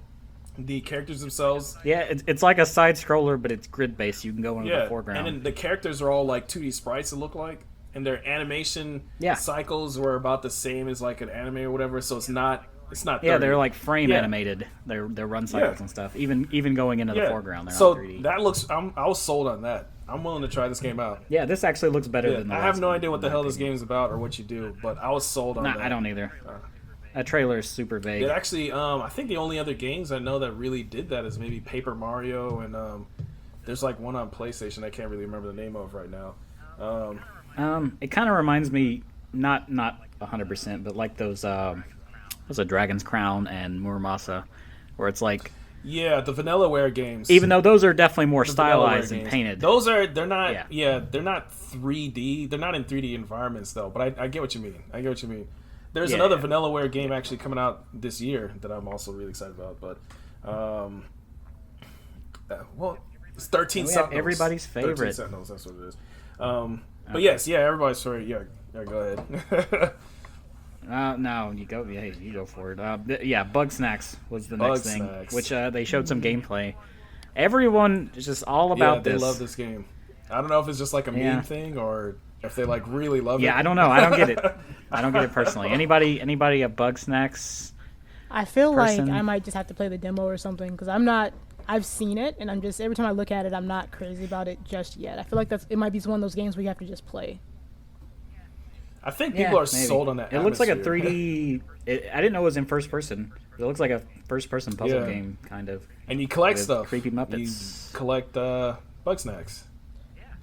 The characters themselves. Yeah, it's like a side scroller, but it's grid based. You can go into the foreground. And then the characters are all like 2D sprites. It look like. And their animation cycles were about the same as like an anime or whatever, so it's not 30. Yeah, they're like frame animated. Their run cycles and stuff. Even going into the foreground, they're so not 3D. That looks. I was sold on that. I'm willing to try this game out. Yeah, this actually looks better than the I last have no one, idea what the hell this game is about or what you do, but I was sold on that. I don't either. That trailer is super vague. It actually, I think the only other games I know that really did that is maybe Paper Mario and there's like one on PlayStation I can't really remember the name of right now. It kind of reminds me, not 100%, but like those was a Dragon's Crown and Muramasa, where it's like the Vanillaware games. Even though those are definitely more stylized and painted, those are they're not 3D. They're not in 3D environments though. But I get what you mean. There's another Vanillaware game actually coming out this year that I'm also really excited about. But it's 13 Sentinels. Everybody's favorite. 13 Sentinels. That's what it is. But yes, everybody's favorite. Yeah, go ahead. No, you go for it. Bug Snacks was the next thing, which they showed some gameplay. Everyone is just all about this. They love this game. I don't know if it's just like a meme thing or if they like really love it. Yeah, I don't know. I don't get it. I don't get it personally. Anybody a Bug Snacks? I feel like I might just have to play the demo or something because I've seen it, and I'm just every time I look at it, I'm not crazy about it just yet. I feel like it might be one of those games where you have to just play. I think people are sold on that. It looks like a 3D. I didn't know it was in first person. It looks like a first person puzzle game, kind of. And you collect stuff. Creepy Muppets. You collect Bug Snacks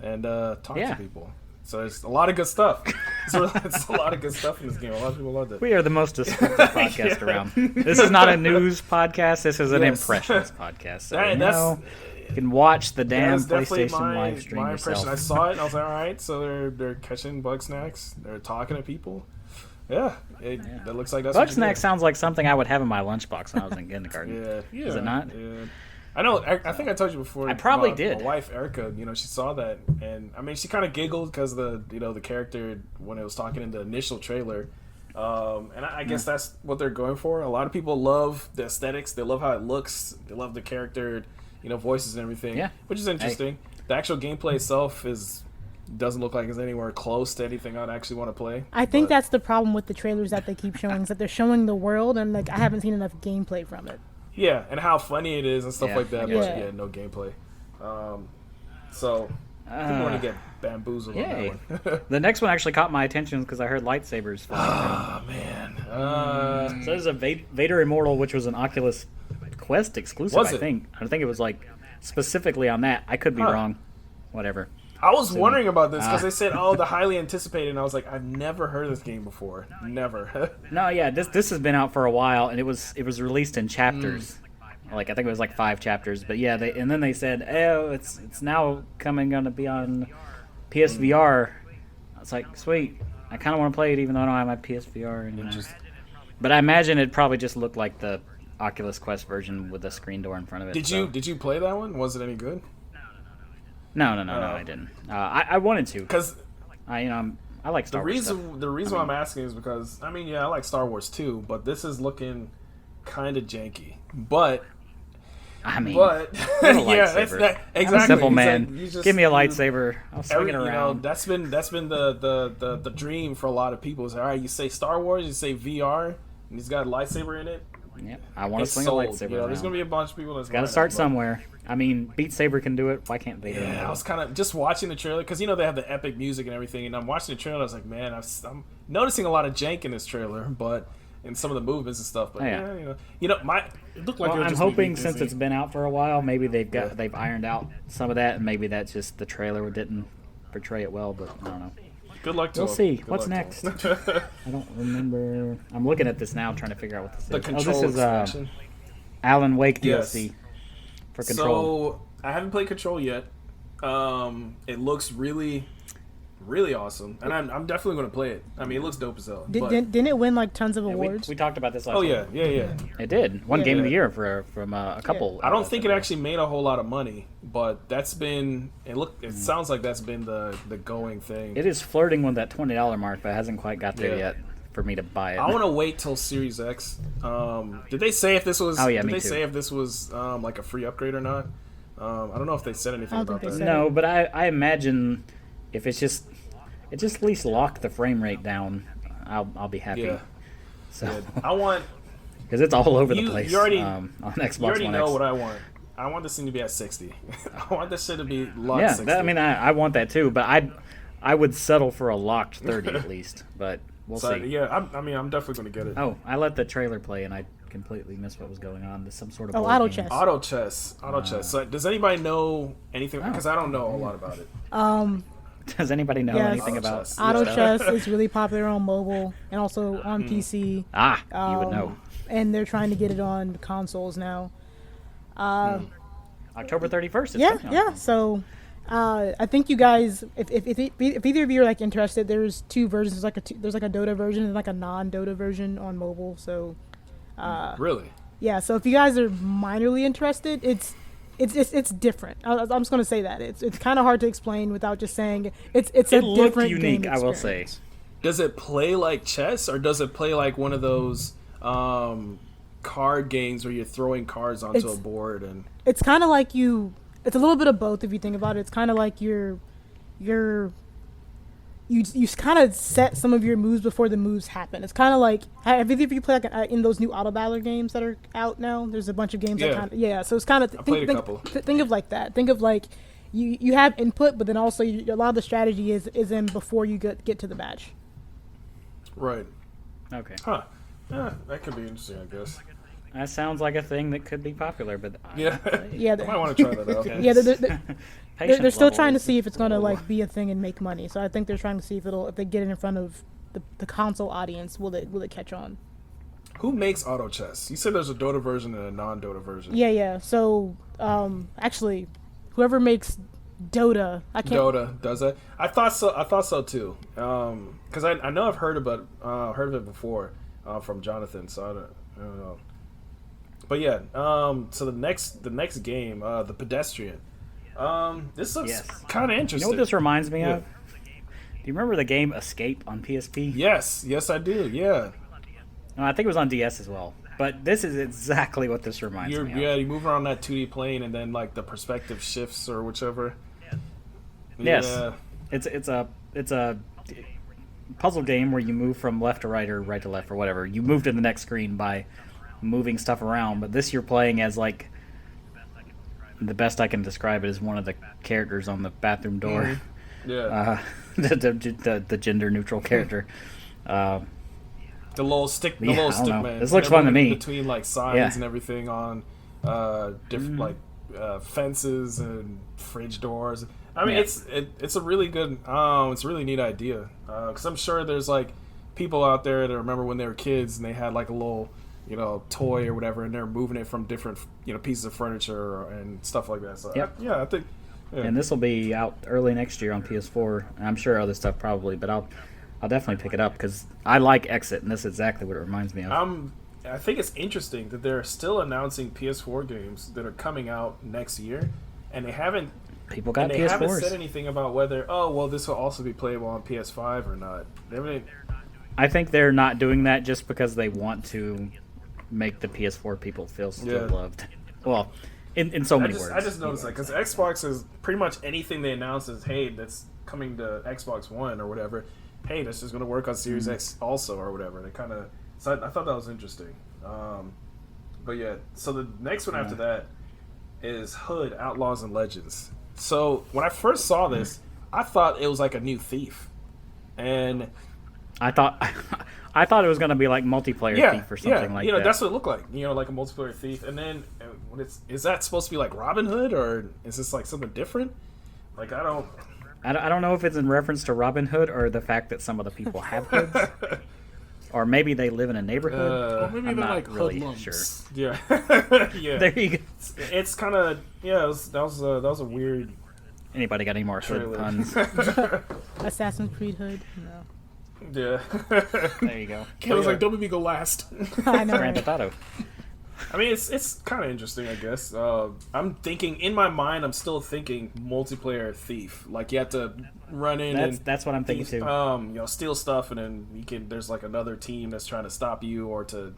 and talk to people. So it's a lot of good stuff. It's a lot of good stuff in this game. A lot of people loved it. We are the most descriptive podcast around. This is not a news podcast. This is an impressions podcast. So you can watch the damn PlayStation live stream my yourself. Impression. I saw it and I was like, all right, so they're catching Bug Snacks. They're talking to people. That looks like that's Bug Snacks sounds like something I would have in my lunchbox when I was in kindergarten. Is it not? Yeah. I know. I think I told you before. I probably did. My wife Erica, she saw that, and I mean, she kind of giggled because the character when it was talking in the initial trailer, and I guess that's what they're going for. A lot of people love the aesthetics. They love how it looks. They love the character, voices and everything. Yeah, which is interesting. The actual gameplay itself doesn't look like it's anywhere close to anything I'd actually want to play. I think that's the problem with the trailers that they keep showing is that they're showing the world, and I haven't seen enough gameplay from it. Yeah, and how funny it is and stuff like that. But no gameplay. So I think we're gonna get bamboozled on that one. The next one actually caught my attention because I heard lightsabers flying. Oh man! So there's a Vader Immortal, which was an Oculus Quest exclusive. I think it was like specifically on that. I could be wrong. Whatever. I was wondering about this because they said, "Oh, the highly anticipated," and I was like, "I've never heard of this game before. Never." No, yeah, this has been out for a while, and it was released in chapters. Like I think it was like 5 chapters, but yeah, then they said, "Oh, it's now gonna be on PSVR." I was like, "Sweet, I kind of want to play it, even though I don't have my PSVR." And, but I imagine it probably just looked like the Oculus Quest version with a screen door in front of it. Did you play that one? Was it any good? No, I didn't. I wanted to because I like Star Wars stuff. The reason why I'm asking is because I like Star Wars too, but this is looking kind of janky. But lightsaber. Exactly. I'm a simple man. Like, give me a lightsaber. I'll swing it around. You know, that's been the dream for a lot of people. Is all right. You say Star Wars, you say VR, and he's got a lightsaber in it. Yep, I want to swing a lightsaber. You know, there's gonna be a bunch of people that's got to start somewhere. I mean, Beat Saber can do it. Why can't Vader? Yeah, I was kind of just watching the trailer because they have the epic music and everything, and I'm watching the trailer. I was like, man, I'm noticing a lot of jank in this trailer, but in some of the movements and stuff. But it looked like I'm hoping since it's been out for a while, maybe they've ironed out some of that, and maybe that's just the trailer didn't portray it well. But I don't know. Good luck to We'll him. see. Good What's luck next? I don't remember. I'm looking at this now, trying to figure out what this is. The Control expansion. Alan Wake DLC for Control. So I haven't played Control yet. It looks really, really awesome, and I'm definitely going to play it. I mean, it looks dope as hell. Didn't it win like tons of awards? We talked about this last week. Yeah. It did. One Game of the Year from a couple. I don't think it actually made a whole lot of money, but that's been it sounds like that's been the going thing. It is flirting with that $20 mark, but it hasn't quite got there yet for me to buy it. I want to wait till Series X. Did they say if this was? Say if this was like a free upgrade or not? I don't know if they said anything about that. No, but I imagine if it's just at least lock the frame rate down, I'll be happy. Yeah. So I want because it's all over the place. You already, on Xbox you already One know X. what I want. I want this thing to be at 60. I want this shit to be locked 60. I want that too, but I would settle for a locked 30 at least. But we'll see. Yeah, I'm definitely going to get it. Oh, I let the trailer play and I completely missed what was going on. There's some sort of auto chess. Auto chess. So, does anybody know anything? Because I don't know a lot about it. Does anybody know anything about auto chess? Is really popular on mobile and also on PC. You would know. And they're trying to get it on consoles now. October 31st. Yeah. So, I think you guys, if either of you are like interested, there's 2 versions. There's like a Dota version and like a non-Dota version on mobile. So, really? Yeah. So if you guys are minorly interested, it's different. I'm just gonna say that it's kind of hard to explain without just saying it's a different unique. game I will say. Does it play like chess, or does it play like one of those card games where you're throwing cards onto a board? And it's kind of like it's a little bit of both if you think about it. It's kind of like you kind of set some of your moves before the moves happen. It's kind of like have either of you played like in those new auto battler games that are out now? There's a bunch of games so it's kind of I played a couple. Think of like that. Think of like you have input, but then also a lot of the strategy is in before you get to the match. Right. Okay. Huh. Yeah, that could be interesting, I guess. That sounds like a thing that could be popular, but yeah, I might want to try that out. Yeah, they're still trying to see if it's going to like be a thing and make money. So I think they're trying to see if they get it in front of the console audience, will it catch on? Who makes auto chess? You said there's a Dota version and a non-Dota version. Yeah. So actually, whoever makes Dota, Dota does it. I thought so too. Because I know I've heard of it before from Jonathan. So I don't know. But yeah, so the next game, The Pedestrian. This looks kind of interesting. You know what this reminds me of? Do you remember the game Escape on PSP? Yes, I do. Yeah. No, I think it was on DS as well. But this is exactly what this reminds me of. Yeah, you move around that 2D plane, and then like the perspective shifts or whichever. Yes. Yeah. It's a puzzle game where you move from left to right or right to left or whatever. You move to the next screen by moving stuff around, but this you're playing as like the best I can describe it is one of the characters on the bathroom door. Mm-hmm. Yeah. The gender neutral character. The little stick man. This looks fun to me. Between like signs and everything on different like fences and fridge doors. I mean, it's a really good, it's a really neat idea. Because I'm sure there's like people out there that remember when they were kids and they had like a little, toy or whatever, and they're moving it from different, pieces of furniture and stuff like that. So I think. Yeah. And this will be out early next year on PS4. And I'm sure other stuff probably, but I'll definitely pick it up because I like Exit, and this is exactly what it reminds me of. I think it's interesting that they're still announcing PS4 games that are coming out next year, and they haven't. People got they PS4s. Haven't said anything about whether this will also be playable on PS5 or not. I think they're not doing that just because they want to make the PS4 people feel still loved. Well. In so many words. I just noticed that because Xbox is pretty much anything they announce is, hey, that's coming to Xbox One or whatever. Hey, that's just going to work on Series X also or whatever. They kind of. So I thought that was interesting. But yeah, so the next one after that is Hood Outlaws and Legends. So when I first saw this, I thought it was like a new Thief, and I thought it was going to be like multiplayer Thief or something like that. That's what it looked like. Like a multiplayer Thief. And then, is that supposed to be like Robin Hood, or is this like something different? Like, I don't know if it's in reference to Robin Hood or the fact that some of the people have hoods. Or maybe they live in a neighborhood. Or maybe I'm they're not like really hoodlums. sure. Yeah. Yeah. There you go. It's kind of, that was a weird... Anybody got any more hood puns? Assassin's Creed Hood? No. Yeah. There you go. Kayla's like, don't make me go last. I know. Grand Theft Auto. I mean, it's kind of interesting, I guess. I'm thinking, in my mind, I'm still thinking multiplayer Thief. Like, you have to run in that's what I'm thinking too. Steal stuff, and then there's like another team that's trying to stop you or to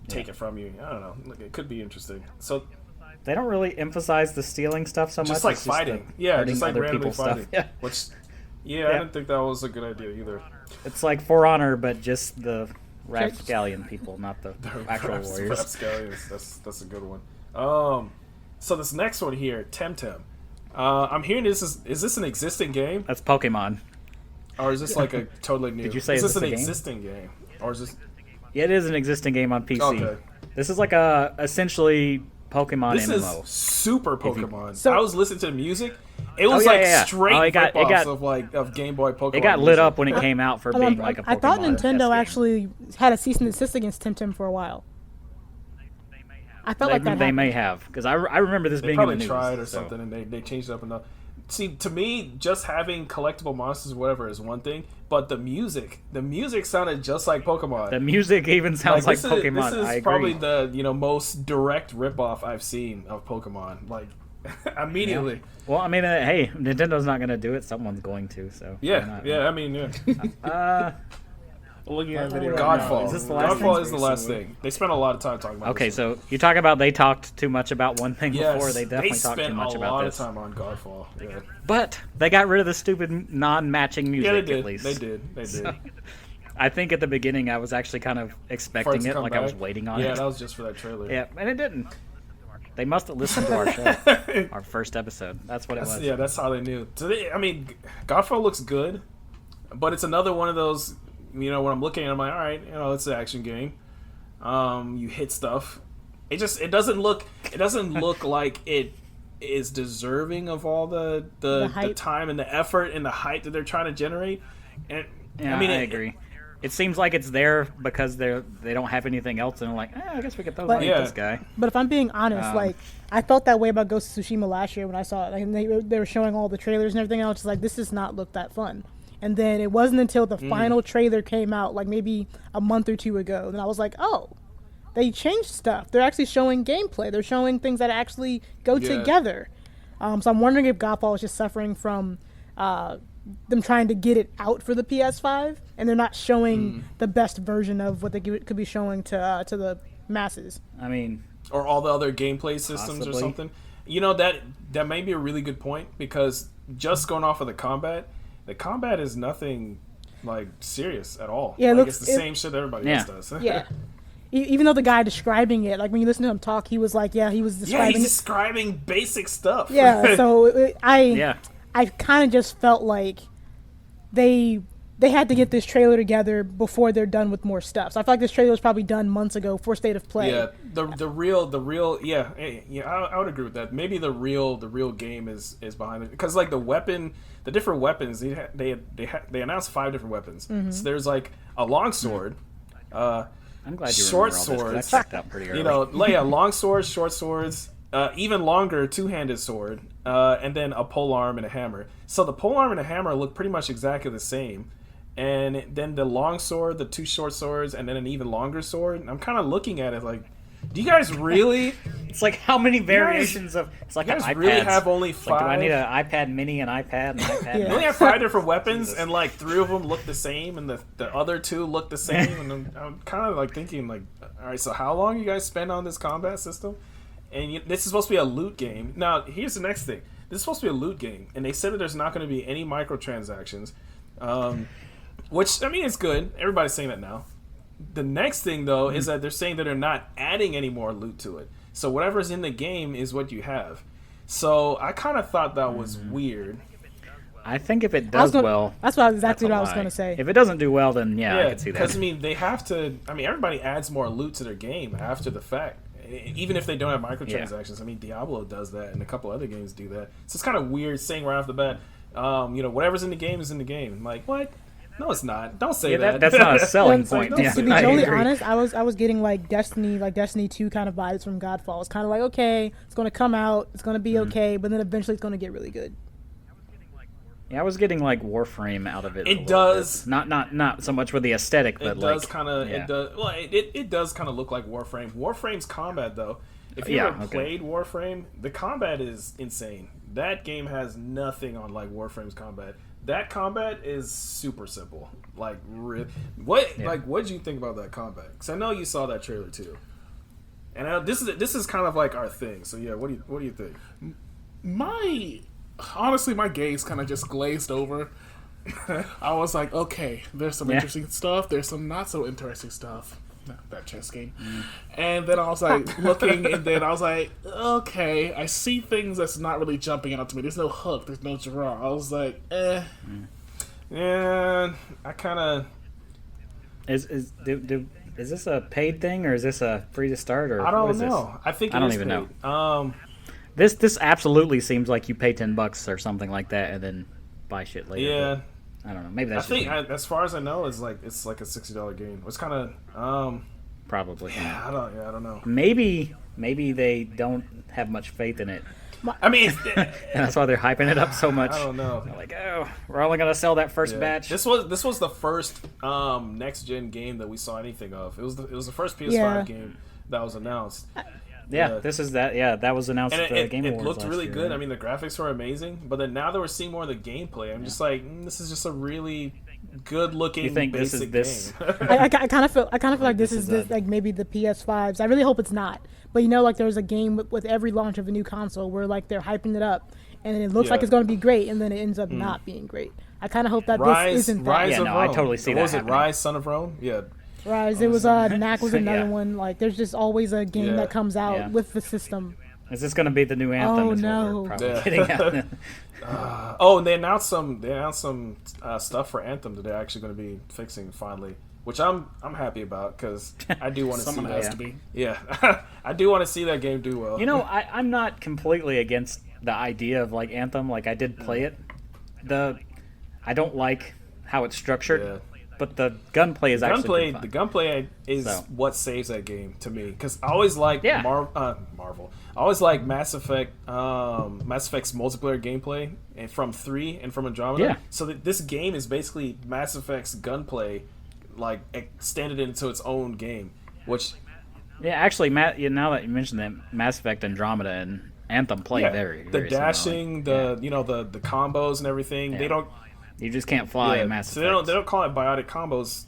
take it from you. I don't know. Like, it could be interesting. So they don't really emphasize the stealing stuff so much. Just like fighting. Just like randomly fighting. Yeah. Which, I didn't think that was a good idea either. It's like For Honor, but just the rapscallion people, not the actual warriors. Rapscallions. That's a good one. So this next one here, Temtem. I'm hearing is this an existing game? That's Pokemon. Or is this like a totally new? Did you say is this an a game? existing game? Or is this? Yeah, it is an existing game on PC. Okay. This is like essentially Pokemon this MMO. Is super Pokemon. So, I was listening to the music. It was straight rip-offs of Game Boy Pokemon. It got lit up when it came out for being like a Pokemon. I thought Nintendo game. actually had a cease and desist against Temtem for a while. I felt like that they happened. may have, because I remember this being in the news. They probably tried or something, and they changed it up enough. See, to me, just having collectible monsters, whatever, is one thing. But the music sounded just like Pokemon. The music even sounds like Pokemon. This is I agree. probably the most direct ripoff I've seen of Pokemon. Like immediately. Yeah. Well, I mean, hey, Nintendo's not going to do it. Someone's going to. So I mean, Looking at video Godfall. Is this the last Godfall thing? is the last thing. They spent a lot of time talking about. Okay, this so you talk about they talked too much about one thing before. They definitely spent talked too much about this. a lot of time on Godfall. Yeah. But they got rid of the stupid non-matching music. Yeah, they did. At least. They did. So, I think at the beginning I was actually kind of expecting it, like I was waiting on it. Yeah, that was just for that trailer. Yeah, and it didn't. They must have listened to our show, our first episode. That's what it was. Yeah, that's how they knew. So I mean, Godfall looks good, but it's another one of those. When I'm looking at it, I'm like, all right, it's an action game. You hit stuff. It doesn't look like it is deserving of all the time and the effort and the hype that they're trying to generate. And yeah, I agree. It seems like it's there because they don't have anything else, and they're like, I guess we could throw this guy. But if I'm being honest, I felt that way about Ghost of Tsushima last year when I saw it. Like, and they were showing all the trailers and everything else. It's like, this does not look that fun. And then it wasn't until the final trailer came out, like maybe a month or two ago, then I was like, oh, they changed stuff. They're actually showing gameplay. They're showing things that actually go together. So I'm wondering if Godfall is just suffering from them trying to get it out for the PS5, and they're not showing the best version of what they could be showing to the masses. I mean, or all the other gameplay systems or something. That may be a really good point, because just going off of the combat is nothing like serious at all. Yeah, it's the same shit everybody else does. Yeah. Even though the guy describing it, like when you listen to him talk, he was like, he was describing. Yeah, he's describing basic stuff. Yeah, so I kind of just felt like they they had to get this trailer together before they're done with more stuff. So I feel like this trailer was probably done months ago for State of Play. Yeah, the real yeah, I would agree with that. Maybe the real game is behind it, because like the different weapons, they announced 5 different weapons. So there's like a longsword, I'm glad you short remember all this, 'cause swords, I checked out pretty early. you know, like long swords, short swords, even longer 2-handed sword, and then a polearm and a hammer. So the polearm and a hammer look pretty much exactly the same, and then the long sword, the 2 short swords, and then an even longer sword. I'm kind of looking at it like, do you guys really? It's like how many variations of? It's like You an guys iPad. really have only Like, do I 5? need an iPad Mini, an iPad, an iPad? You only have 5 different weapons, and like 3 of them look the same, and the other 2 look the same. And I'm kind of like thinking, like, all right, so how long you guys spend on this combat system? And this is supposed to be a loot game. Now, here's the next thing: this is supposed to be a loot game, and they said that there's not going to be any microtransactions, which I mean, it's good. Everybody's saying that now. The next thing, though, is that they're saying that they're not adding any more loot to it. So whatever's in the game is what you have. So I kind of thought that was weird. I think if it does well, that's what exactly that's what a I was lie. going to say. If it doesn't do well, then yeah, I can see that. Because I mean, they have to. I mean, everybody adds more loot to their game after the fact, even if they don't have microtransactions. Yeah. I mean, Diablo does that, and a couple other games do that. So it's kind of weird saying right off the bat, you know, whatever's in the game is in the game. I'm like, what? No, it's not. Don't say that. That's not a selling Well, point. no, Yeah, to be I totally agree. honest, I was getting like Destiny 2 kind of vibes from Godfall. It's kind of like, okay, it's going to come out, it's going to be okay, but then eventually it's going to get really good. Yeah, I was getting like Warframe out of it. It a little does. bit. Not so much with the aesthetic, but It does like kind of. yeah. It does. Well, it does kind of look like Warframe. Warframe's combat, though, if you ever played Warframe, the combat is insane. That game has nothing on like Warframe's combat. That combat is super simple. Like, like, what did you think about that combat? Because I know you saw that trailer too. And this is kind of like our thing. So yeah, what do you think? Honestly, my gaze kind of just glazed over. I was like, okay, there's some interesting stuff. There's some not so interesting stuff. That chess game. And then I was like looking, and then I was like, okay, I see things that's not really jumping out to me. There's no hook. There's no draw. I was like, Yeah, I kind of. Is this a paid thing, or is this a free to start, or I what don't is this? know. I think I don't is even paid. know. This absolutely seems like you pay $10 or something like that, and then buy shit later. Yeah. but I don't know. Maybe I that's think, just me. as far as I know, it's like a $60 game. It's kind of. Probably. Yeah, I don't know. Maybe they don't have much faith in it, I mean, and that's why they're hyping it up so much. I don't know. They're like, oh, we're only gonna sell that first batch. This was the first next gen game that we saw anything of. It was the first PS5 Yeah. game that was announced. Yeah, this is that. Yeah, that was announced And at the Game it Awards looked last really year, good. right? I mean, the graphics were amazing, but then now that we're seeing more of the gameplay, I'm just like, this is just a really good looking. You think this is basic this? game. I kind of feel like this is is like maybe the PS5s. I really hope it's not. But you know, like there's a game with every launch of a new console where like they're hyping it up, and then it looks like it's going to be great, and then it ends up not being great. I kind of hope that this isn't that. Rise Yeah, of no, Rome. I totally see What that was it? happening. Rise, Son of Rome. Yeah. Rise. It was Knack was another Yeah. one. Like there's just always a game Yeah. that comes out Yeah. with the system. Is this going to be the new Anthem? Oh, is what no. we're probably Yeah. getting at. Oh, and they announced some stuff for Anthem that they're actually going to be fixing finally, which I'm happy about because I do want to see someone that. has to be. Yeah, I do want to see that game do well. You know, I'm not completely against the idea of like Anthem. Like I did play it. I don't like how it's structured, Yeah. but the gunplay is actually pretty fun. The gunplay is So. what saves that game to me because I always like Yeah. Marvel. I always like Mass Effect's multiplayer gameplay and from 3 and from Andromeda. Yeah. So this game is basically Mass Effect's gunplay, like extended into its own game, which. Yeah, actually, now that you mentioned that, Mass Effect Andromeda and Anthem play very, the very dashing, similarly. the combos and everything. They don't. You just can't fly Yeah, in Mass so Effect. they don't call it biotic combos,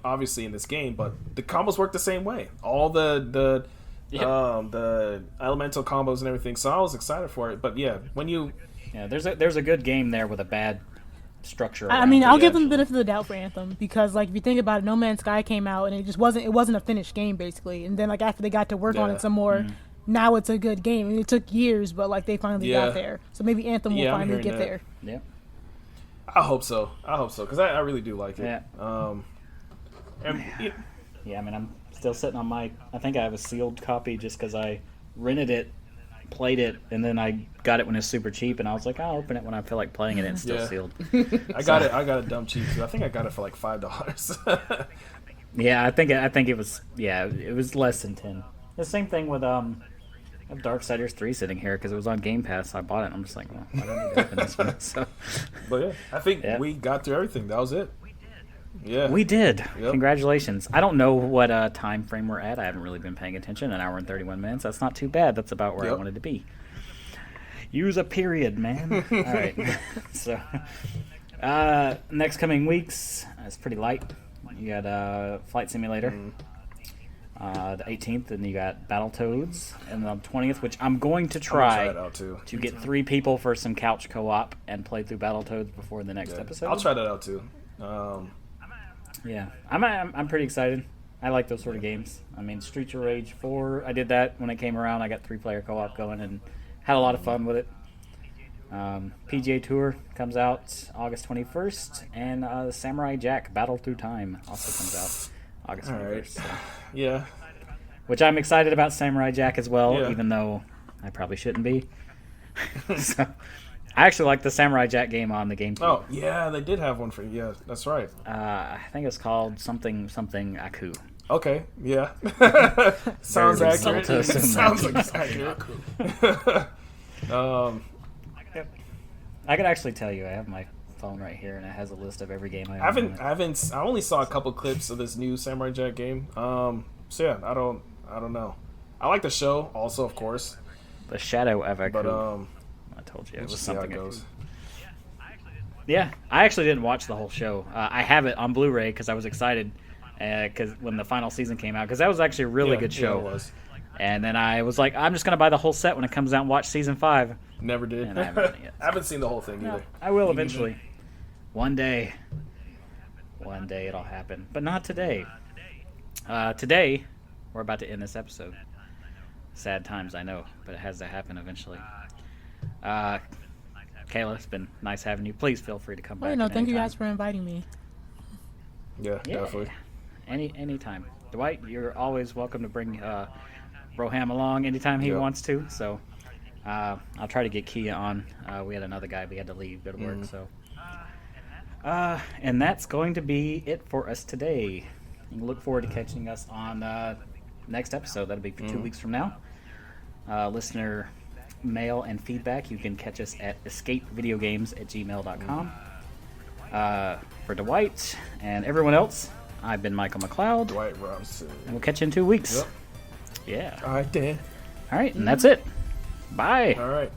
obviously in this game, but the combos work the same way. All the elemental combos and everything. So I was excited for it. But yeah, when you Yeah, there's a good game there with a bad structure. I around mean, it, I'll give them actually. the benefit of the doubt for Anthem because, like, if you think about it, No Man's Sky came out and it wasn't a finished game basically. And then, like, after they got to work on Yeah. it some more, Mm-hmm. now it's a good game. And it took years, but like they finally Yeah. got there. So maybe Anthem will Yeah, I'm finally hearing get that. there. Yeah. I hope so. Because I really do like it. Yeah. And Yeah, I mean, I'm still sitting on my. I think I have a sealed copy just because I rented it, played it, and then I got it when it's super cheap, and I was like, I'll open it when I feel like playing it, and it's still sealed. I got it dumb cheap too. I think I got it for like $5. Yeah, I think it was. Yeah, it was less than 10. The same thing with I have Darksiders 3 sitting here because it was on Game Pass. So I bought it. And I'm just like, well, I don't need to open this one. So, but yeah, I think we got through everything. That was it. Yeah, we did. Yep. Congratulations. I don't know what time frame we're at. I haven't really been paying attention. 1 hour and 31 minutes. That's not too bad. That's about where I wanted to be. Use a period, man. All right. So, next coming weeks, it's pretty light. You got Flight Simulator. The 18th, and you got Battletoads, and the 20th, which I'm going to try it out too. to get 3 people for some couch co-op and play through Battletoads before the next episode. I'll try that out too. Yeah, I'm pretty excited. I like those sort of games. I mean, Streets of Rage 4, I did that when it came around. I got 3-player co-op going and had a lot of fun with it. PGA Tour comes out August 21st, and Samurai Jack Battle Through Time also comes out August 21st. Right. So. Yeah. Which I'm excited about Samurai Jack as well, even though I probably shouldn't be. So, I actually like the Samurai Jack game on the GameCube. Oh, yeah, they did have one for you. Yeah, that's right. I think it's called something Aku. Okay, yeah. Sounds accurate. Sounds accurate. I could actually tell you, I have my phone right here, and it has a list of every game I only saw a couple clips of this new Samurai Jack game. So yeah, I don't know. I like the show also, of course. The Shadow of Aku. But I told you it was something. How it goes. Yeah, I actually didn't watch the whole show. I have it on Blu-ray because I was excited because when the final season came out, because that was actually a really good show. Yeah, it was. And then I was like, I'm just gonna buy the whole set when it comes out and watch season 5. Never did. And I haven't done it yet. I haven't seen the whole thing either. I will eventually. One day it'll happen, but not today. Today, we're about to end this episode. Sad times, I know, but it has to happen eventually. Kayla, it's been nice having you. Please feel free to come back. Thank you guys for inviting me. Yeah, definitely. Anytime. Dwight, you're always welcome to bring Roham along anytime he wants to. So I'll try to get Kia on. We had another guy we had to leave, go to work. So, and that's going to be it for us today. You can look forward to catching us on next episode. That'll be 2 weeks from now. Listener mail and feedback, you can catch us at escapevideogames@gmail.com. For Dwight and everyone else, I've been Michael McLeod. Dwight Robinson. And we'll catch you in 2 weeks. Yep. Yeah. All right, Dan. All right, and that's it. Bye. All right.